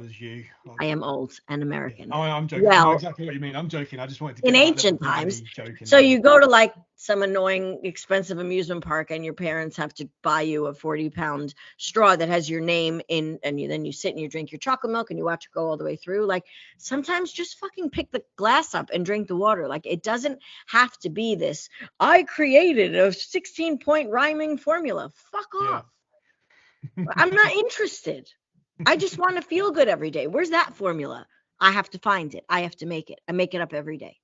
as you. I am old and American. Yeah. I'm joking. Well, I know exactly what you mean. I'm joking. I just wanted to get in ancient times. So you go to like some annoying, expensive amusement park, and your parents have to buy you a 40-pound straw that has your name in, and then you sit and you drink your chocolate milk and you watch it go all the way through. Like sometimes just fucking pick the glass up and drink the water. Like it doesn't have to be this, I created a 16-point rhyming formula. Fuck off. Yeah. I'm not interested. I just want to feel good every day. Where's that formula? I have to find it. I have to make it. I make it up every day.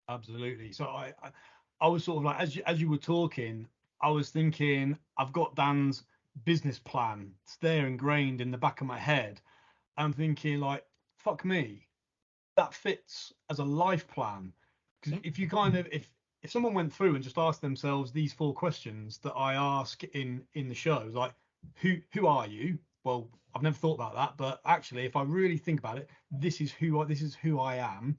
Absolutely. So I was sort of like, as you were talking, I was thinking, I've got Dan's business plan. It's there ingrained in the back of my head. I'm thinking like, fuck me, that fits as a life plan. Because if you kind of, if someone went through and just asked themselves these 4 questions that I ask in the show, like, who are you? Well, I've never thought about that, but actually, if I really think about it, this is who I am.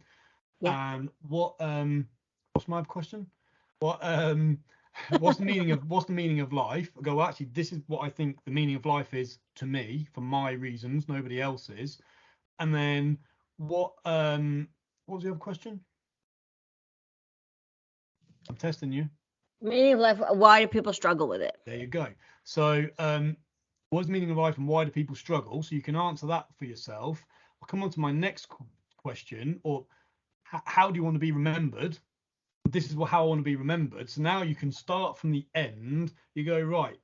Yeah. And what's my question? What's the meaning of life? I go, well, actually, this is what I think the meaning of life is to me, for my reasons, nobody else's. And then what was the other question? I'm testing you. Meaning of life. Why do people struggle with it? There you go. So what's the meaning of life and why do people struggle? So you can answer that for yourself. I'll come on to my next question, or how do you want to be remembered? This is how I want to be remembered. So now you can start from the end. You go, right,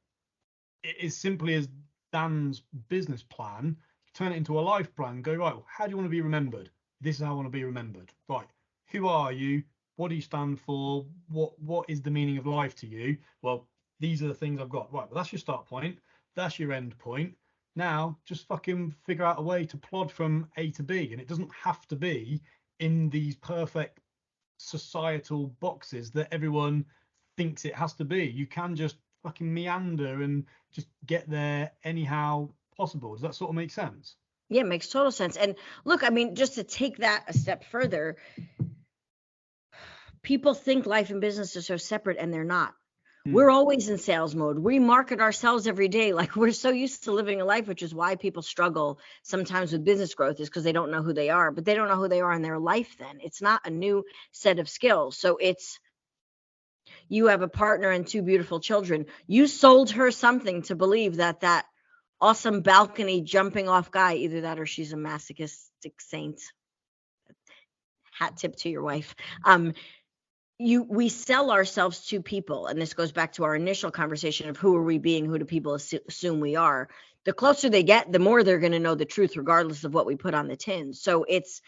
it is simply as Dan's business plan, turn it into a life plan, go, right, well, how do you want to be remembered? This is how I want to be remembered. Right, who are you? What do you stand for? What is the meaning of life to you? Well, these are the things I've got. Right, well, that's your start point. That's your end point. Now, just fucking figure out a way to plod from A to B. And it doesn't have to be in these perfect societal boxes that everyone thinks it has to be. You can just fucking meander and just get there anyhow possible. Does that sort of make sense? Yeah, it makes total sense. And look, I mean, just to take that a step further, people think life and business are so separate, and they're not. We're always in sales mode. We market ourselves every day. Like we're so used to living a life, which is why people struggle sometimes with business growth, is because they don't know who they are, but they don't know who they are in their life. Then it's not a new set of skills. So it's, you have a partner and 2 beautiful children. You sold her something to believe that awesome balcony jumping off guy, either that or she's a masochistic saint. hat tip to your wife. We sell ourselves to people, and this goes back to our initial conversation of who are we being, who do people assume we are. The closer they get, the more they're going to know the truth, regardless of what we put on the tin. So it's,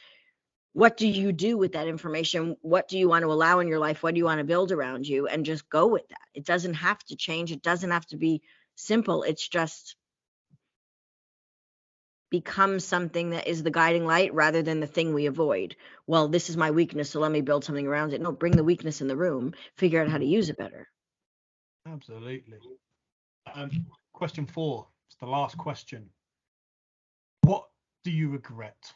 what do you do with that information? What do you want to allow in your life? What do you want to build around you? And just go with that. It doesn't have to change. It doesn't have to be simple. It's just become something that is the guiding light rather than the thing we avoid. Well, this is my weakness, so let me build something around it. No, bring the weakness in the room, figure out how to use it better. Absolutely. Question 4. It's the last question. What do you regret?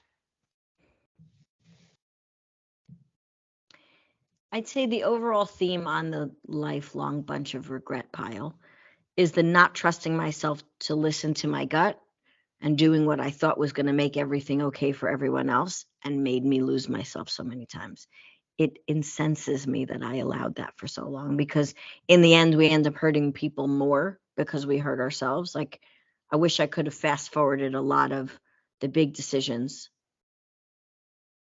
I'd say the overall theme on the lifelong bunch of regret pile is the not trusting myself to listen to my gut and doing what I thought was going to make everything okay for everyone else, and made me lose myself so many times. It incenses me that I allowed that for so long, because in the end, we end up hurting people more because we hurt ourselves. Like, I wish I could have fast forwarded a lot of the big decisions,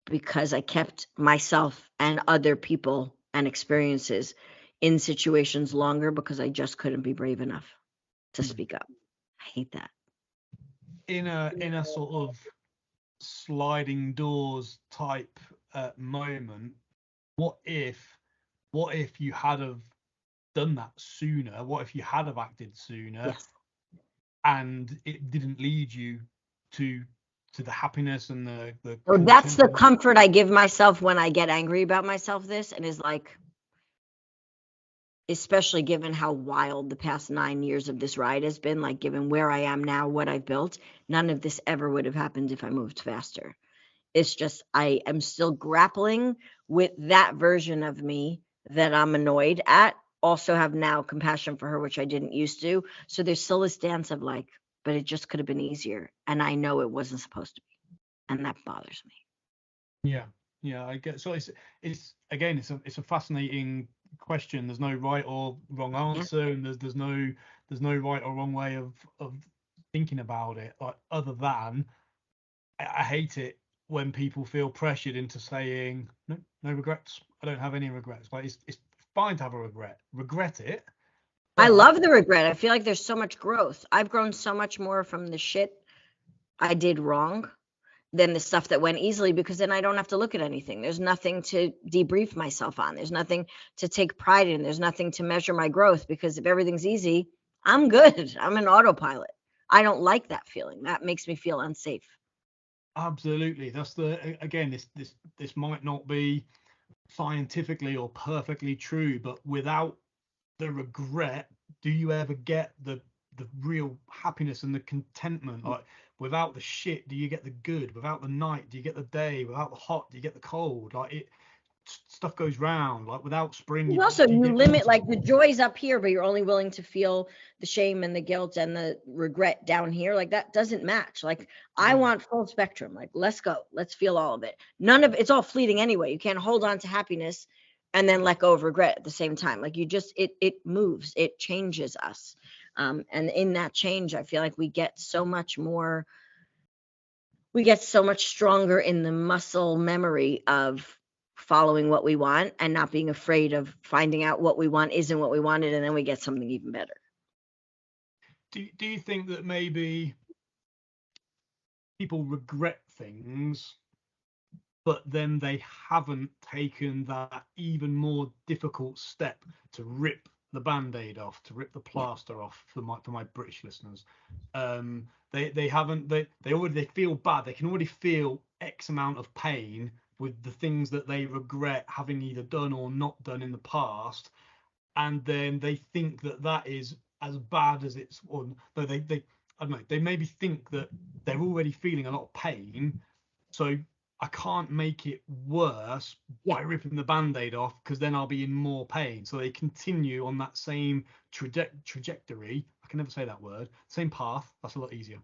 because I kept myself and other people and experiences in situations longer because I just couldn't be brave enough to speak up. I hate that. In a sort of sliding doors type moment, what if you had have done that sooner? What if you had have acted sooner? Yes. And it didn't lead you to the happiness and the So that's the comfort I give myself when I get angry about myself. This, and is like, especially given how wild the past 9 years of this ride has been, like, given where I am now, what I've built, none of this ever would have happened if I moved faster. It's just, I am still grappling with that version of me that I'm annoyed at. Also have now compassion for her, which I didn't used to. So there's still this dance of like, but it just could have been easier. And I know it wasn't supposed to be. And that bothers me. Yeah, I get. So it's again, it's a fascinating question. There's no right or wrong answer, and there's no right or wrong way of thinking about it. Like, other than I hate it when people feel pressured into saying no regrets. I don't have any regrets. Like, it's fine to have a regret it. I love the regret. I feel like there's so much growth. I've grown so much more from the shit I did wrong than the stuff that went easily, because then I don't have to look at anything. There's nothing to debrief myself on. There's nothing to take pride in. There's nothing to measure my growth, because if everything's easy, I'm good. I'm an autopilot. I don't like that feeling. That makes me feel unsafe. Absolutely. That's this might not be scientifically or perfectly true, but without the regret, do you ever get the real happiness and the contentment? Like, without the shit, do you get the good? Without the night, do you get the day? Without the hot, do you get the cold? Like, stuff goes round. Like, without spring, you limit, like, the joy's up here, but you're only willing to feel the shame and the guilt and the regret down here. Like, that doesn't match. Like, I want full spectrum. Like, let's go. Let's feel all of it. None of it's all fleeting anyway. You can't hold on to happiness and then let go of regret at the same time. Like, you just, it moves, it changes us. And in that change, I feel like we get so much stronger in the muscle memory of following what we want and not being afraid of finding out what we want isn't what we wanted, and then we get something even better. Do you think that maybe people regret things, but then they haven't taken that even more difficult step to rip the band-aid off, to rip the plaster off, for my British listeners? They haven't, they feel bad. They can already feel X amount of pain with the things that they regret having either done or not done in the past, and then they think that is as bad as it's, or they I don't know, they maybe think that they're already feeling a lot of pain, so I can't make it worse by ripping the band-aid off, because then I'll be in more pain. So they continue on that same trajectory. I can never say that word. Same path. That's a lot easier.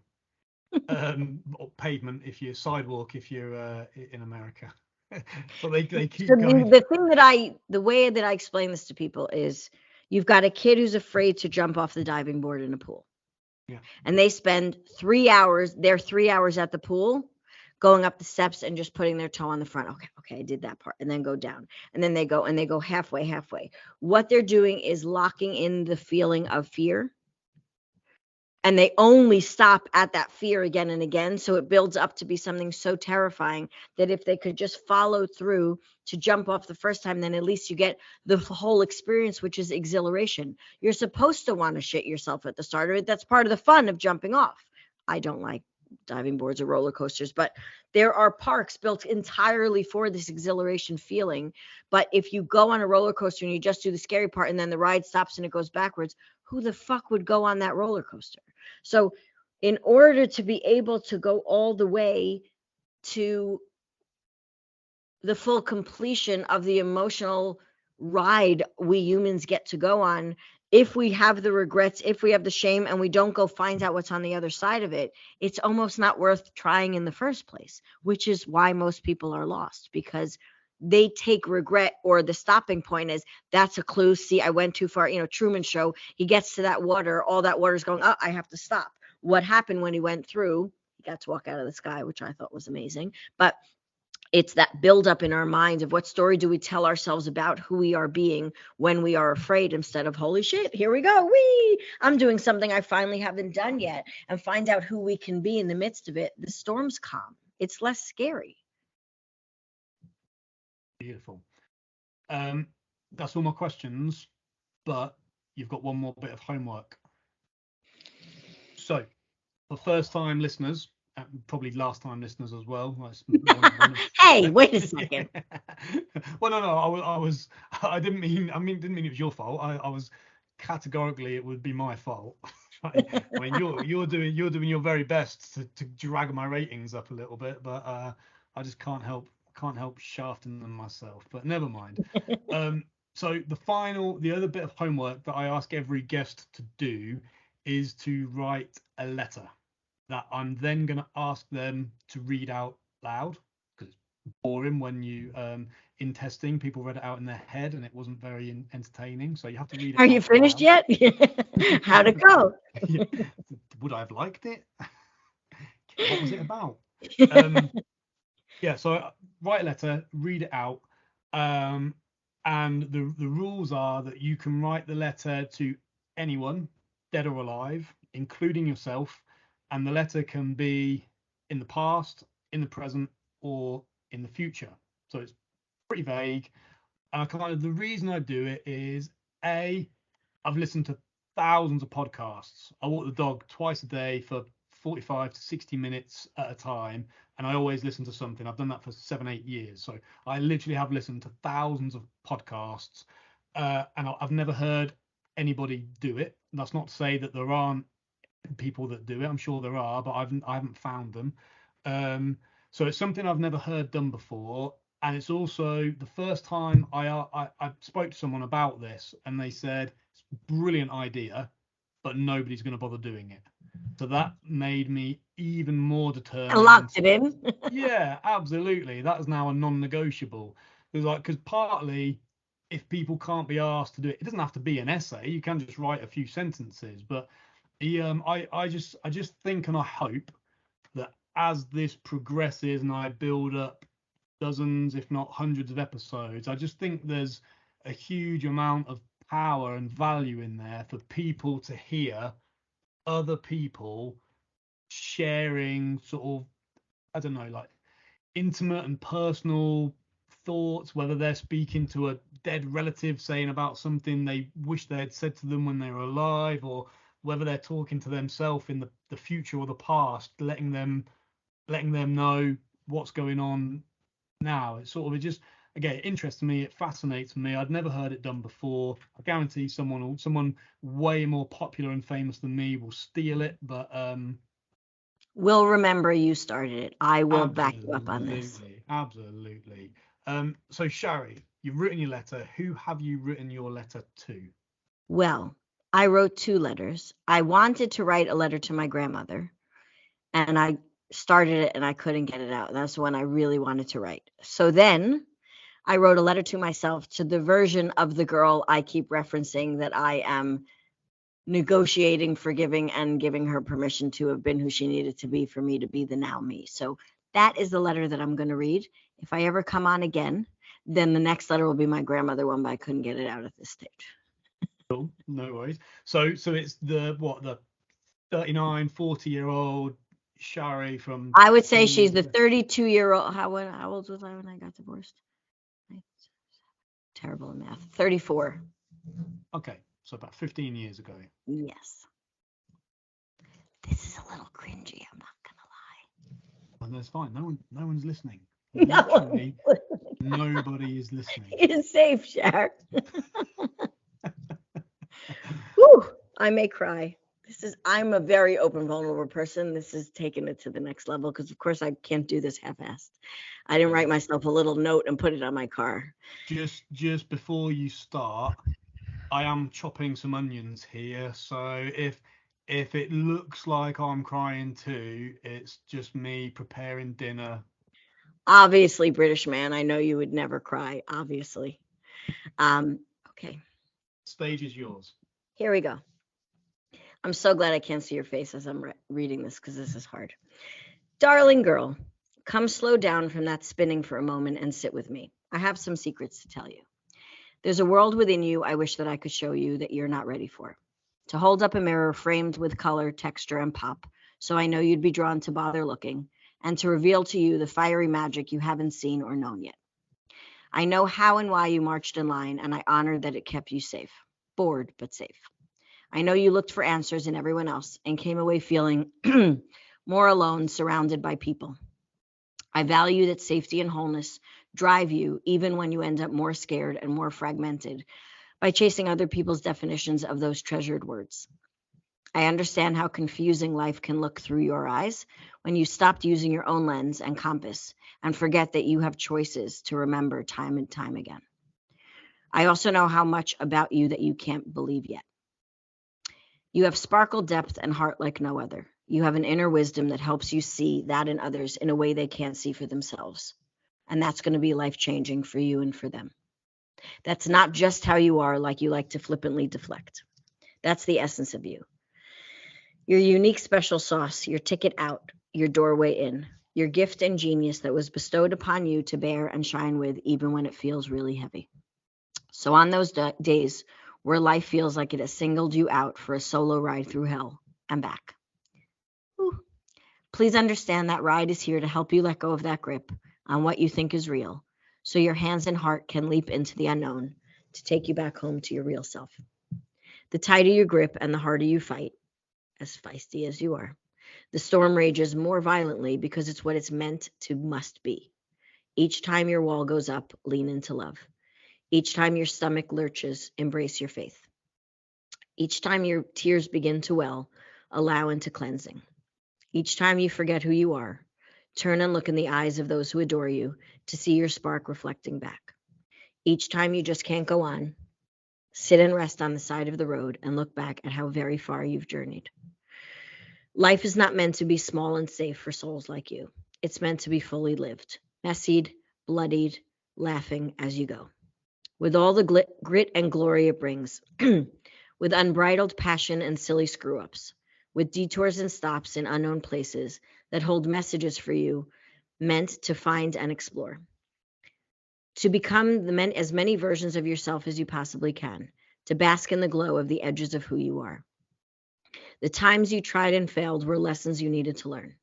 Or pavement if you're sidewalk if you're in America. But they keep going. The way that I explain this to people is, you've got a kid who's afraid to jump off the diving board in a pool. Yeah. And they spend 3 hours, they're 3 hours at the pool, going up the steps and just putting their toe on the front. Okay, I did that part, and then go down, and then they go halfway. What they're doing is locking in the feeling of fear, and they only stop at that fear again and again. So it builds up to be something so terrifying that if they could just follow through to jump off the first time, then at least you get the whole experience, which is exhilaration. You're supposed to want to shit yourself at the start of it. That's part of the fun of jumping off. I don't like diving boards or roller coasters, but there are parks built entirely for this exhilaration feeling. But if you go on a roller coaster and you just do the scary part and then the ride stops and it goes backwards, who the fuck would go on that roller coaster? So in order to be able to go all the way to the full completion of the emotional ride we humans get to go on, if we have the regrets, if we have the shame, and we don't go find out what's on the other side of it, it's almost not worth trying in the first place, which is why most people are lost, because they take regret, or the stopping point is, that's a clue. See, I went too far. Truman Show, he gets to that water, all that water is going, oh, I have to stop. What happened when he went through? He got to walk out of the sky, which I thought was amazing. But it's that buildup in our minds of what story do we tell ourselves about who we are being when we are afraid, instead of, holy shit, here we go. I'm doing something I finally haven't done yet, and find out who we can be in the midst of it. The storm's calm. It's less scary. Beautiful. That's all my questions, but you've got one more bit of homework. So for first time listeners, probably last time listeners as well. Hey, wait a second. Well, no, I didn't mean it was your fault. I was categorically, it would be my fault. Right? I mean, you're doing your very best to drag my ratings up a little bit, but I just can't help shafting them myself. But never mind. So the other bit of homework that I ask every guest to do is to write a letter that I'm then going to ask them to read out loud, because it's boring when you in testing people read it out in their head and it wasn't very entertaining. So you have to read it. Are you finished yet? How'd it go? Would I have liked it? What was it about? Yeah, so write a letter, read it out, and the rules are that you can write the letter to anyone, dead or alive, including yourself. And the letter can be in the past, in the present, or in the future. So it's pretty vague. The reason I do it is, I've listened to thousands of podcasts. I walk the dog twice a day for 45 to 60 minutes at a time, and I always listen to something. I've done that for 7-8 years. So I literally have listened to thousands of podcasts, and I've never heard anybody do it. That's not to say that there aren't people that do it. I'm sure there are, but I haven't found them. So it's something I've never heard done before, and it's also the first time I spoke to someone about this, and they said it's a brilliant idea, but nobody's going to bother doing it. So that made me even more determined. I locked it in. Yeah, absolutely. That is now a non-negotiable. Because partly, if people can't be asked to do it, it doesn't have to be an essay. You can just write a few sentences, but I just think and I hope that as this progresses and I build up dozens, if not hundreds of episodes, I just think there's a huge amount of power and value in there for people to hear other people sharing sort of, I don't know, like intimate and personal thoughts, whether they're speaking to a dead relative saying about something they wish they had said to them when they were alive, or whether they're talking to themselves in the future or the past, letting them know what's going on now. It's sort of, it just, again, it interests me, it fascinates me. I'd never heard it done before. I guarantee someone way more popular and famous than me will steal it, but we'll remember you started it. I will back you up on this. Absolutely. So Shari, you've written your letter. Who have you written your letter to? Well, I wrote 2 letters. I wanted to write a letter to my grandmother, and I started it and I couldn't get it out. That's when I really wanted to write. So then I wrote a letter to myself, to the version of the girl I keep referencing that I am negotiating, forgiving, and giving her permission to have been who she needed to be for me to be the now me. So That is the letter that I'm going to read. If I ever come on again, then the next letter will be my grandmother one, but I couldn't get it out at this stage. Cool. No worries. So it's the 39, 40-year-old Shari from. I would say she's the 32-year-old. How old was I when I got divorced? Terrible at math. 34. Okay, so about 15 years ago. Yes. This is a little cringy, I'm not gonna lie. And that's fine. No one's listening. No Literally, nobody is listening. It's safe, Shar. Whew, I may cry. I'm a very open, vulnerable person. This is taking it to the next level because, of course, I can't do this half-assed. I didn't write myself a little note and put it on my car. Just before you start, I am chopping some onions here. So if it looks like I'm crying too, it's just me preparing dinner. Obviously, British man, I know you would never cry, obviously. Okay. Stage is yours. Here we go. I'm so glad I can't see your face as I'm reading this because this is hard. Darling girl, come slow down from that spinning for a moment and sit with me. I have some secrets to tell you. There's a world within you I wish that I could show you that you're not ready for. To hold up a mirror framed with color, texture, and pop, so I know you'd be drawn to bother looking, and to reveal to you the fiery magic you haven't seen or known yet. I know how and why you marched in line, and I honor that it kept you safe. Bored, but safe. I know you looked for answers in everyone else and came away feeling more alone, surrounded by people. I value that safety and wholeness drive you even when you end up more scared and more fragmented by chasing other people's definitions of those treasured words. I understand how confusing life can look through your eyes when you stopped using your own lens and compass and forget that you have choices to remember time and time again. I also know how much about you that you can't believe yet. You have sparkle, depth, and heart like no other. You have an inner wisdom that helps you see that in others in a way they can't see for themselves. And that's going to be life-changing for you and for them. That's not just how you are, like you like to flippantly deflect. That's the essence of you. Your unique special sauce, your ticket out, your doorway in, your gift and genius that was bestowed upon you to bear and shine with even when it feels really heavy. So on those days where life feels like it has singled you out for a solo ride through hell and back, please understand that ride is here to help you let go of that grip on what you think is real, so your hands and heart can leap into the unknown to take you back home to your real self. The tighter you grip and the harder you fight, as feisty as you are, the storm rages more violently because it's what it's meant to must be. Each time your wall goes up, lean into love. Each time your stomach lurches, embrace your faith. Each time your tears begin to well, allow into cleansing. Each time you forget who you are, turn and look in the eyes of those who adore you to see your spark reflecting back. Each time you just can't go on, sit and rest on the side of the road and look back at how very far you've journeyed. Life is not meant to be small and safe for souls like you. It's meant to be fully lived, messied, bloodied, laughing as you go. With all the grit and glory it brings, with unbridled passion and silly screw-ups, with detours and stops in unknown places that hold messages for you meant to find and explore. To become as many versions of yourself as you possibly can, to bask in the glow of the edges of who you are. The times you tried and failed were lessons you needed to learn.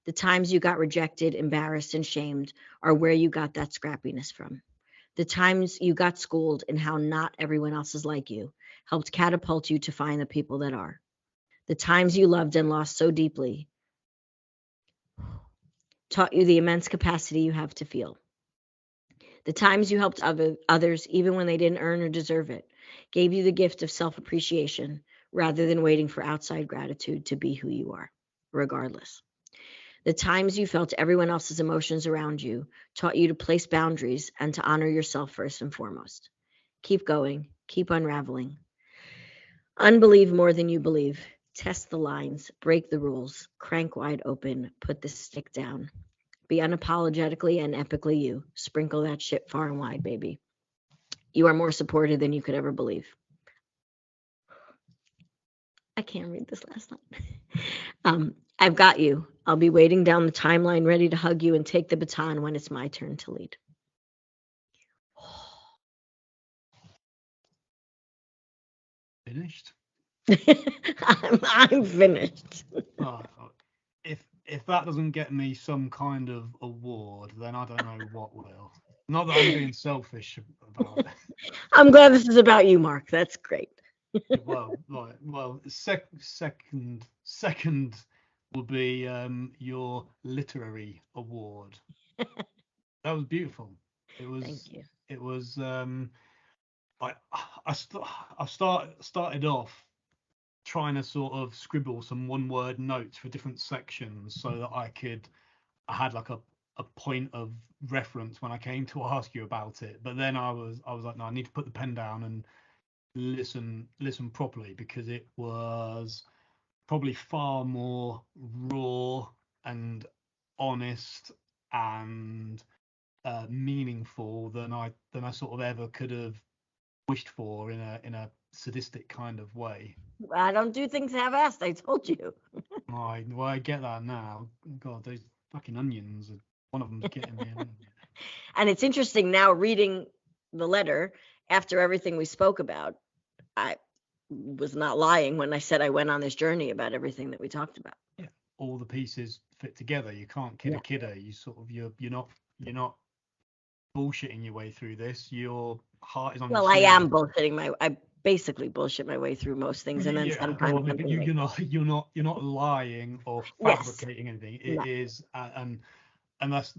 The times you got rejected, embarrassed, and shamed are where you got that scrappiness from. The times you got schooled in how not everyone else is like you helped catapult you to find the people that are. The times you loved and lost so deeply taught you the immense capacity you have to feel. The times you helped others even when they didn't earn or deserve it gave you the gift of self-appreciation rather than waiting for outside gratitude to be who you are, regardless. The times you felt everyone else's emotions around you taught you to place boundaries and to honor yourself first and foremost. Keep going, keep unraveling. Unbelieve more than you believe. Test the lines, break the rules, crank wide open, put the stick down. Be unapologetically and epically you. Sprinkle that shit far and wide, baby. You are more supported than you could ever believe. I can't read this last line. I've got you. I'll be waiting down the timeline, ready to hug you and take the baton when it's my turn to lead. Finished? I'm finished. If that doesn't get me some kind of award, then I don't know what will. Not that I'm being selfish about it. I'm glad this is about you, Mark. That's great. Second will be your literary award. That was beautiful. It was. Thank you. It was. I started off trying to sort of scribble some one-word notes for different sections so that I had like a point of reference when I came to ask you about it. But then I was like, no, I need to put the pen down and listen properly, because it was probably far more raw and honest and meaningful than I sort of ever could have wished for in a sadistic kind of way. I don't do things half-assed. I told you. I get that now. God, those fucking onions. One of them's getting me. And it's interesting now reading the letter after everything we spoke about. I was not lying when I said I went on this journey about everything that we talked about. Yeah, all the pieces fit together. You can't kid a kidder. You sort of you're not bullshitting your way through this. Your heart is on. Well, I am bullshitting I basically bullshit my way through most things, and then sometimes but you're not lying or fabricating anything. It is, and that's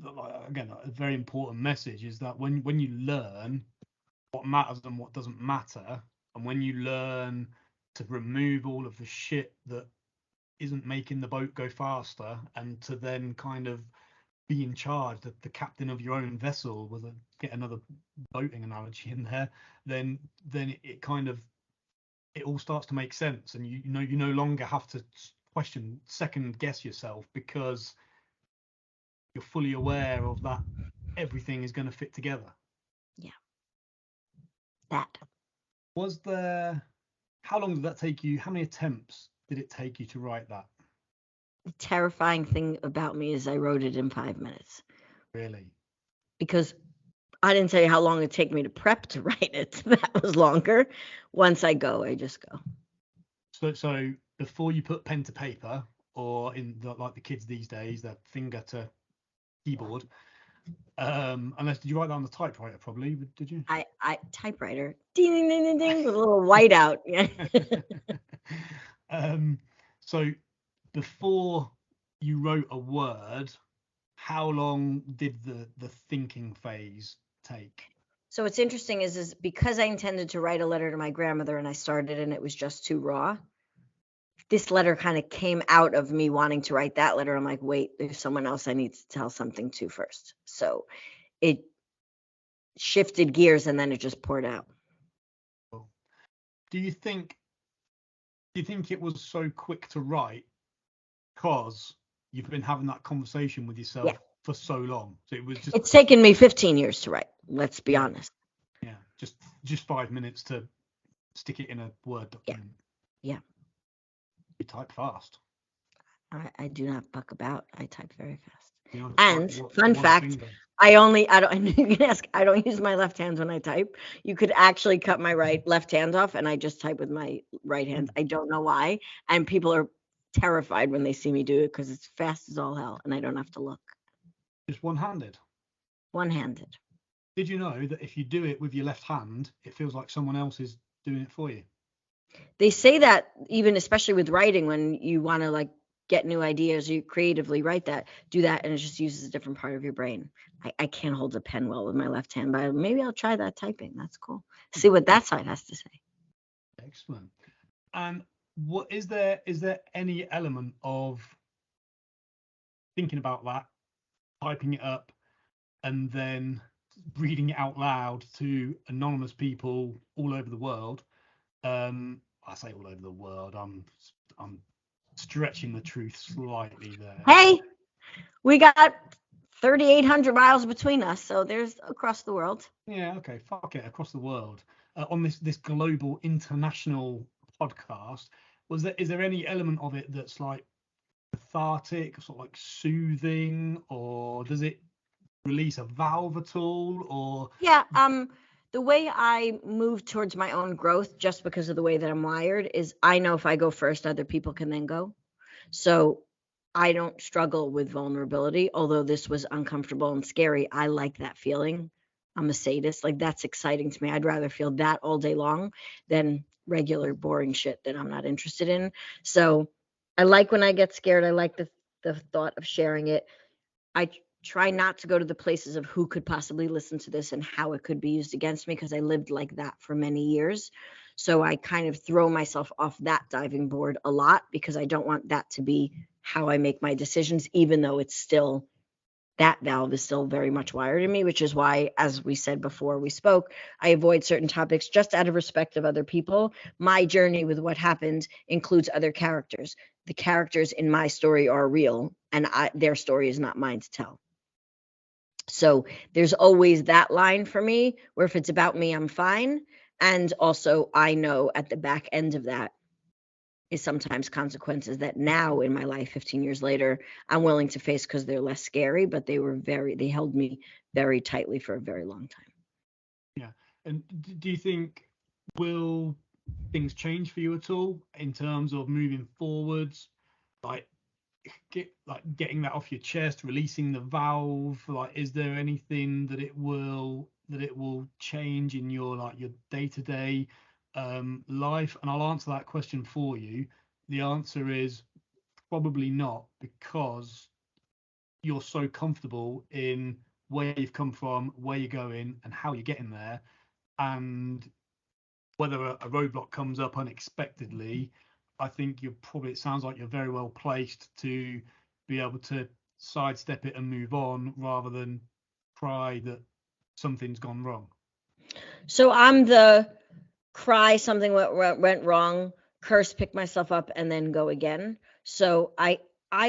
again a very important message, is that when you learn what matters and what doesn't matter, and when you learn to remove all of the shit that isn't making the boat go faster, and to then kind of be in charge, the captain of your own vessel, get another boating analogy in there, then it kind of, it all starts to make sense, and you no longer have to second guess yourself, because you're fully aware of that everything is going to fit together. Yeah. That. Was there, how long did that take you? How many attempts did it take you to write that? The terrifying thing about me is I wrote it in 5 minutes. Really? Because I didn't tell you how long it take me to prep to write it. That was longer. Once I go, I just go. So before you put pen to paper, or like the kids these days, that finger to keyboard, unless, did you write that on the typewriter? Probably, did you? I typewriter, ding ding ding ding ding, with a little whiteout. Yeah. So before you wrote a word, how long did the thinking phase take? So what's interesting is because I intended to write a letter to my grandmother, and I started and it was just too raw. This letter kind of came out of me wanting to write that letter. I'm like, wait, there's someone else I need to tell something to first. So it shifted gears, and then it just poured out. Do you think it was so quick to write because you've been having that conversation with yourself for so long? So it was just, it's taken me 15 years to write, let's be honest. Yeah, just 5 minutes to stick it in a Word document. Yeah. You type fast. I do not buck about. I type very fast. You know, and fun fact, I don't you can ask, I don't use my left hand when I type. You could actually cut my left hand off, and I just type with my right hand. I don't know why. And people are terrified when they see me do it, because it's fast as all hell and I don't have to look. Just one-handed? One-handed. Did you know that if you do it with your left hand, it feels like someone else is doing it for you? They say that, even especially with writing, when you want to like get new ideas, you creatively write that, do that, and it just uses a different part of your brain. I can't hold a pen well with my left hand, but maybe I'll try that typing. That's cool. See what that side has to say. Excellent. And what is there any element of thinking about that, typing it up, and then reading it out loud to anonymous people all over the world? I say all over the world. I'm stretching the truth slightly there. Hey, we got 3,800 miles between us, so there's across the world. Yeah, okay, fuck it, across the world. On this global international podcast, is there any element of it that's like cathartic, sort of like soothing, or does it release a valve at all? Or Yeah, the way I move towards my own growth, just because of the way that I'm wired, is I know if I go first, other people can then go. So I don't struggle with vulnerability, although this was uncomfortable and scary. I like that feeling. I'm a sadist. Like, that's exciting to me. I'd rather feel that all day long than regular boring shit that I'm not interested in. So I like when I get scared. I like the thought of sharing it. I try not to go to the places of who could possibly listen to this and how it could be used against me, because I lived like that for many years. So I kind of throw myself off that diving board a lot, because I don't want that to be how I make my decisions, even though it's still, that valve is still very much wired in me, which is why, as we said before we spoke, I avoid certain topics just out of respect of other people. My journey with what happened includes other characters. The characters in my story are real, and their story is not mine to tell. So there's always that line for me, where if it's about me, I'm fine. And also, I know at the back end of that is sometimes consequences that now in my life, 15 years later, I'm willing to face, because they're less scary, but they held me very tightly for a very long time. yeah, and do you think, will things change for you at all in terms of moving forwards, like getting that off your chest, releasing the valve? Like, is there anything that it will change in your, like, your day-to-day life? And I'll answer that question for you. The answer is probably not, because you're so comfortable in where you've come from, where you're going, and how you're getting there. And whether a roadblock comes up unexpectedly, I think it sounds like you're very well placed to be able to sidestep it and move on, rather than cry that something's gone wrong. So I'm the cry something went wrong, curse, pick myself up, and then go again. So I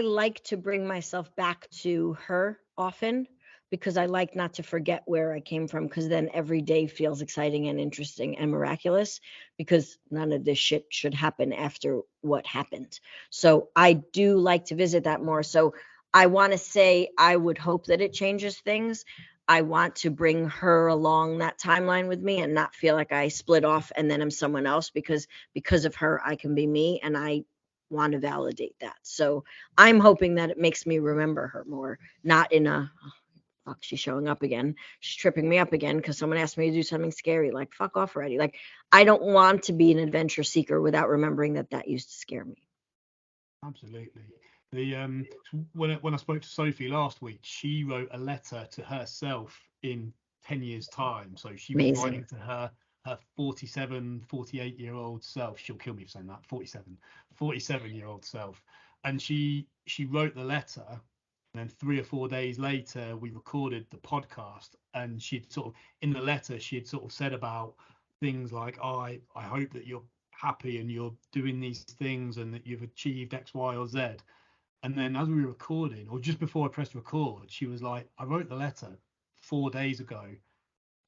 like to bring myself back to her often, because I like not to forget where I came from, because then every day feels exciting and interesting and miraculous, because none of this shit should happen after what happened. So I do like to visit that more. So I want to say, I would hope that it changes things. I want to bring her along that timeline with me and not feel like I split off and then I'm someone else, because of her, I can be me, and I want to validate that. So I'm hoping that it makes me remember her more, not in a, oh, fuck, she's showing up again. She's tripping me up again because someone asked me to do something scary. Like, fuck off already. Like, I don't want to be an adventure seeker without remembering that used to scare me. Absolutely. When I spoke to Sophie last week, she wrote a letter to herself in 10 years time. So she was writing to her 48-year-old self. She'll kill me for saying that. 47-year-old self. And she wrote the letter, and then 3 or 4 days later we recorded the podcast, and she'd sort of, in the letter, she had sort of said about things like, oh, I hope that you're happy and you're doing these things and that you've achieved X, Y, or Z. And then as we were recording, or just before I pressed record, she was like, I wrote the letter 4 days ago,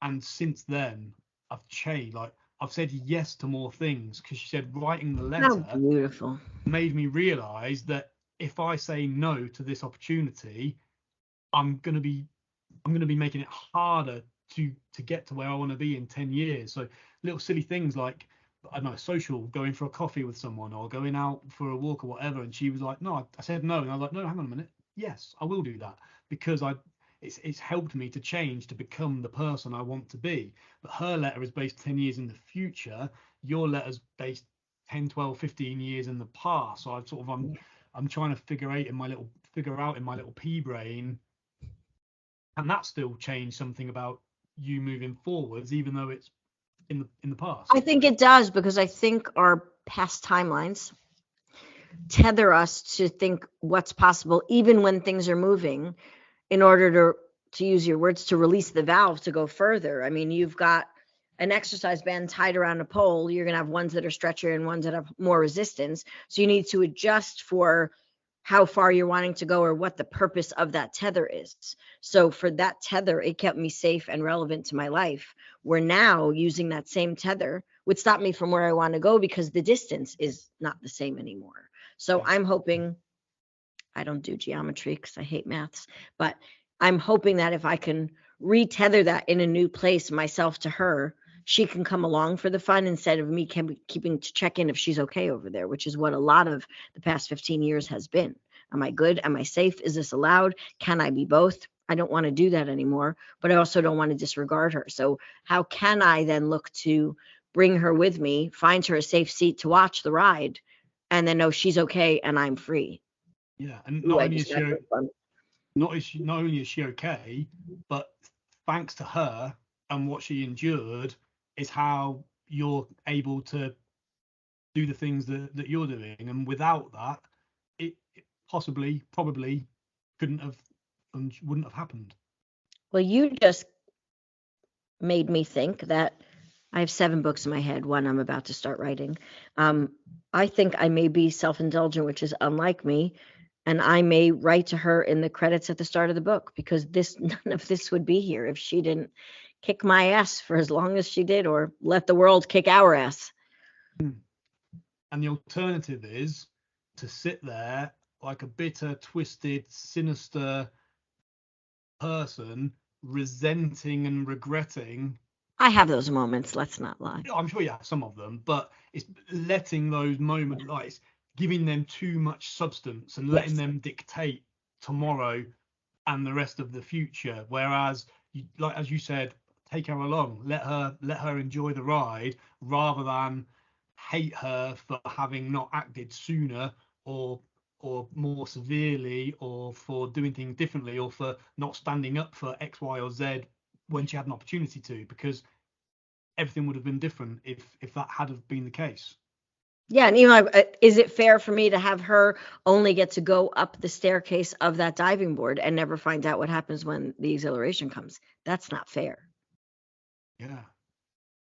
and since then I've changed. Like, I've said yes to more things, because she said writing the letter beautiful made me realize that if I say no to this opportunity, I'm gonna be making it harder to get to where I want to be in 10 years. So little silly things like, I don't know, social, going for a coffee with someone or going out for a walk or whatever. And she was like, no, I said no. And I was like, no, hang on a minute. Yes, I will do that, because it's helped me to change, to become the person I want to be. But her letter is based 10 years in the future. Your letter's based 10, 12, 15 years in the past. So I'm trying to figure out in my little pea brain, and that still changed something about you moving forwards, even though it's in the past. I think it does, because I think our past timelines tether us to think what's possible, even when things are moving, in order to use your words, to release the valve to go further. I mean, you've got an exercise band tied around a pole. You're going to have ones that are stretchier and ones that have more resistance. So you need to adjust for how far you're wanting to go or what the purpose of that tether is. So for that tether, it kept me safe and relevant to my life. Where now using that same tether would stop me from where I want to go, because the distance is not the same anymore. So I'm hoping I don't do geometry because I hate maths, but I'm hoping that if I can retether that in a new place, myself to her, she can come along for the fun instead of me keeping to check in if she's okay over there, which is what a lot of the past 15 years has been. Am I good? Am I safe? Is this allowed? Can I be both? I don't want to do that anymore, but I also don't want to disregard her. So how can I then look to bring her with me, find her a safe seat to watch the ride, and then know she's okay and I'm free? Yeah, and Ooh, not I only is just she got fun. not only is she okay, but thanks to her and what she endured is how you're able to do the things that you're doing. And without that, it probably couldn't have and wouldn't have happened. Well, you just made me think that I have 7 books in my head. One I'm about to start writing. I think I may be self-indulgent, which is unlike me, and I may write to her in the credits at the start of the book, because none of this would be here if she didn't kick my ass for as long as she did, or let the world kick our ass. And the alternative is to sit there like a bitter, twisted, sinister person, resenting and regretting. I have those moments, let's not lie. I'm sure you have some of them, but it's letting those moments, like it's giving them too much substance and letting them dictate tomorrow and the rest of the future. Whereas, like as you said, take her along, let her enjoy the ride, rather than hate her for having not acted sooner, or more severely, or for doing things differently, or for not standing up for X, Y, or Z when she had an opportunity to, because everything would have been different if that had have been the case. Yeah, and even is it fair for me to have her only get to go up the staircase of that diving board and never find out what happens when the exhilaration comes? That's not fair. Yeah,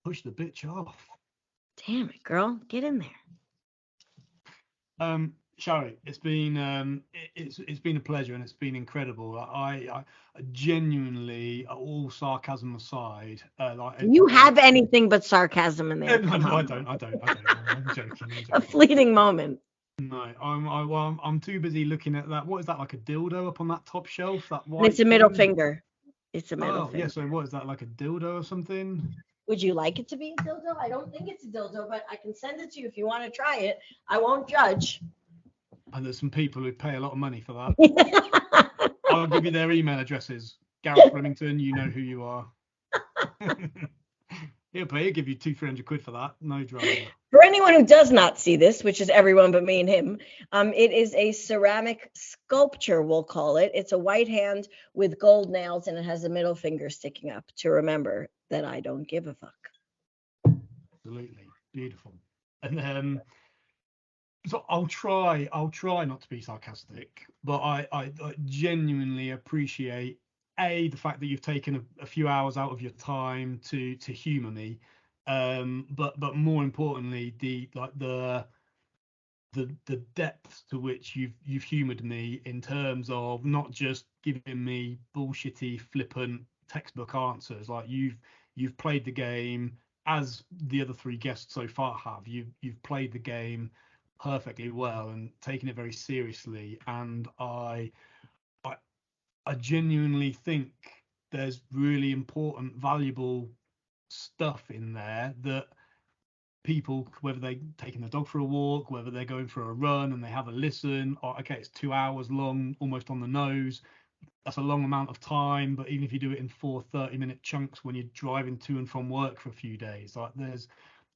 push the bitch off. Damn it, girl, get in there. Shari, it's been it's been a pleasure, and it's been incredible. I genuinely, all sarcasm aside, Do you have anything but sarcasm in there? No, Come I on. don't. I'm joking. A fleeting moment. No, I'm too busy looking at that. What is that, like a dildo up on that top shelf? That And white it's a middle thing? finger. It's a middle Oh, finger. yeah. So what is that, like a dildo or something? Would you like it to be a dildo? I don't think it's a dildo, but I can send it to you if you want to try it. I won't judge. And there's some people who pay a lot of money for that. I'll give you their email addresses. Gareth Remington, you know who you are. He'll give you 200-300 quid for that. No drama. For anyone who does not see this, which is everyone but me and him, it is a ceramic sculpture, we'll call it. It's a white hand with gold nails, and it has a middle finger sticking up to remember that I don't give a fuck. Absolutely beautiful. And so I'll try not to be sarcastic, but I genuinely appreciate the fact that you've taken a few hours out of your time to humour me, but more importantly, the depth to which you've humoured me, in terms of not just giving me bullshitty, flippant textbook answers. Like you've played the game, as the other 3 guests so far have. You've played the game perfectly well and taken it very seriously, and I genuinely think there's really important, valuable stuff in there that people, whether they're taking the dog for a walk, whether they're going for a run and they have a listen, or okay, it's 2 hours long, almost on the nose. That's a long amount of time, but even if you do it in 4 30-minute chunks when you're driving to and from work for a few days, I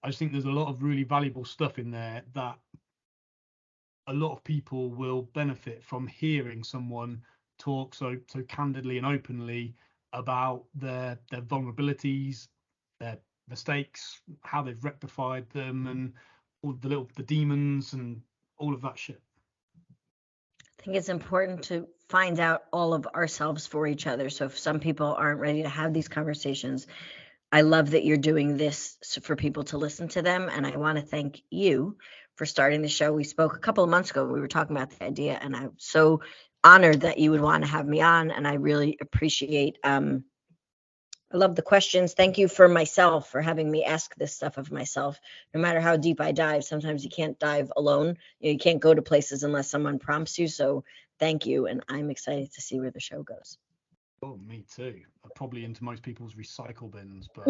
just think there's a lot of really valuable stuff in there that a lot of people will benefit from hearing someone talk so candidly and openly about their vulnerabilities, their mistakes, how they've rectified them, and all the demons and all of that shit. I think it's important to find out all of ourselves for each other. So if some people aren't ready to have these conversations, I love that you're doing this for people to listen to them. And I want to thank you for starting the show. We spoke a couple of months ago. We were talking about the idea, and I'm so honored that you would want to have me on. And I really appreciate I love the questions. Thank you for myself for having me ask this stuff of myself. No matter how deep I dive, sometimes you can't dive alone. You can't go to places unless someone prompts you. So thank you. And I'm excited to see where the show goes. Oh, me too. Probably into most people's recycle bins, but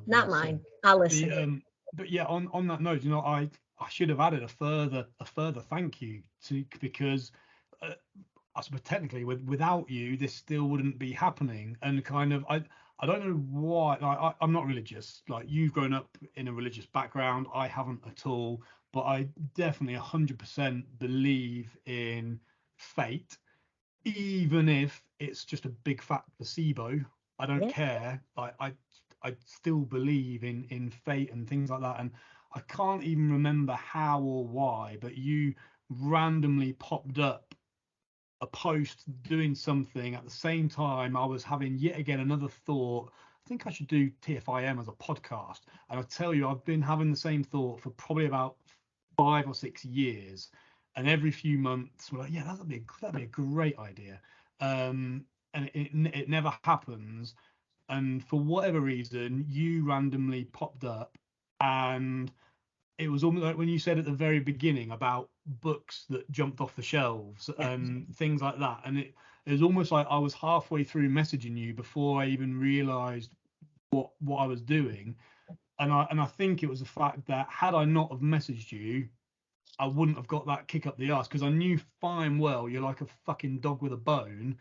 Not we'll mine. see. I'll listen. But yeah, on that note, I should have added a further thank you because I suppose technically without you, this still wouldn't be happening. And kind of I don't know why. Like, I'm not religious. Like, you've grown up in a religious background. I haven't at all. But I definitely 100% believe in fate, even if it's just a big fat placebo. I don't care. I still believe in fate and things like that. And I can't even remember how or why, but you randomly popped up a post doing something at the same time I was having yet again another thought. I think I should do TFIM as a podcast. And I tell you, I've been having the same thought for probably about 5 or 6 years. And every few months, we're like, yeah, that'd be a great idea. And it never happens. And for whatever reason, you randomly popped up, and it was almost like when you said at the very beginning about books that jumped off the shelves and things like that. And it was almost like I was halfway through messaging you before I even realized what I was doing. And I think it was the fact that had I not have messaged you, I wouldn't have got that kick up the arse, because I knew fine well you're like a fucking dog with a bone.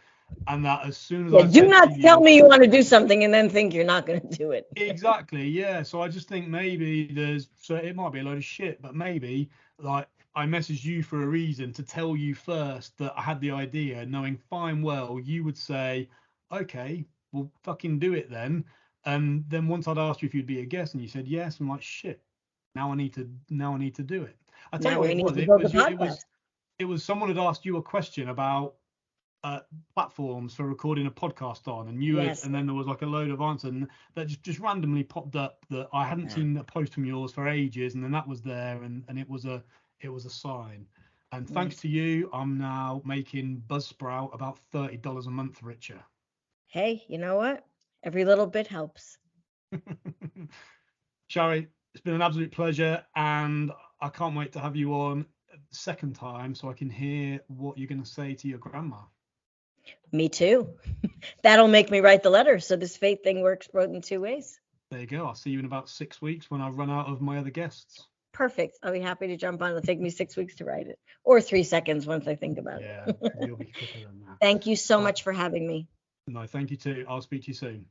And that as soon as I do not to tell me you want to do something and then think you're not going to do it. Exactly, yeah. So I just think maybe it might be a load of shit, but maybe like I messaged you for a reason, to tell you first that I had the idea, knowing fine well you would say, okay, we'll fucking do it then. And then once I'd asked you if you'd be a guest and you said yes, I'm like, shit, now I need to do it. I tell you what it was someone had asked you a question about platforms for recording a podcast on, and and then there was like a load of answers, and that just randomly popped up that I hadn't seen a post from yours for ages, and then that was there, and it was a sign. And thanks to you, I'm now making Buzzsprout about $30 a month richer. Hey, you know what? Every little bit helps. Shari, it's been an absolute pleasure, and I can't wait to have you on a second time so I can hear what you're going to say to your grandma. Me too. That'll make me write the letter. So this fate thing works both in 2 ways. There you go. I'll see you in about 6 weeks when I run out of my other guests. Perfect. I'll be happy to jump on. It'll take me 6 weeks to write it, or 3 seconds once I think about it. Yeah, you'll be quicker than that. Thank you so much for having me. No, thank you too. I'll speak to you soon.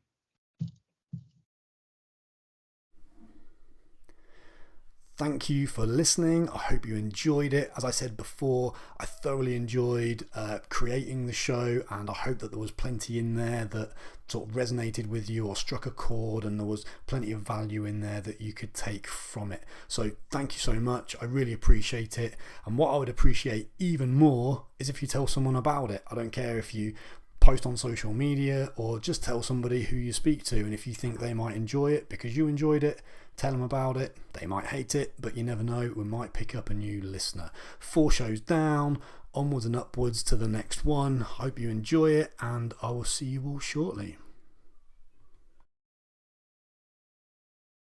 Thank you for listening. I hope you enjoyed it. As I said before, I thoroughly enjoyed creating the show, and I hope that there was plenty in there that sort of resonated with you or struck a chord, and there was plenty of value in there that you could take from it. So thank you so much. I really appreciate it. And what I would appreciate even more is if you tell someone about it. I don't care if you post on social media or just tell somebody who you speak to, and if you think they might enjoy it because you enjoyed it, tell them about it. They might hate it, but you never know, we might pick up a new listener. 4 shows down, onwards and upwards to the next one. Hope you enjoy it, and I will see you all shortly.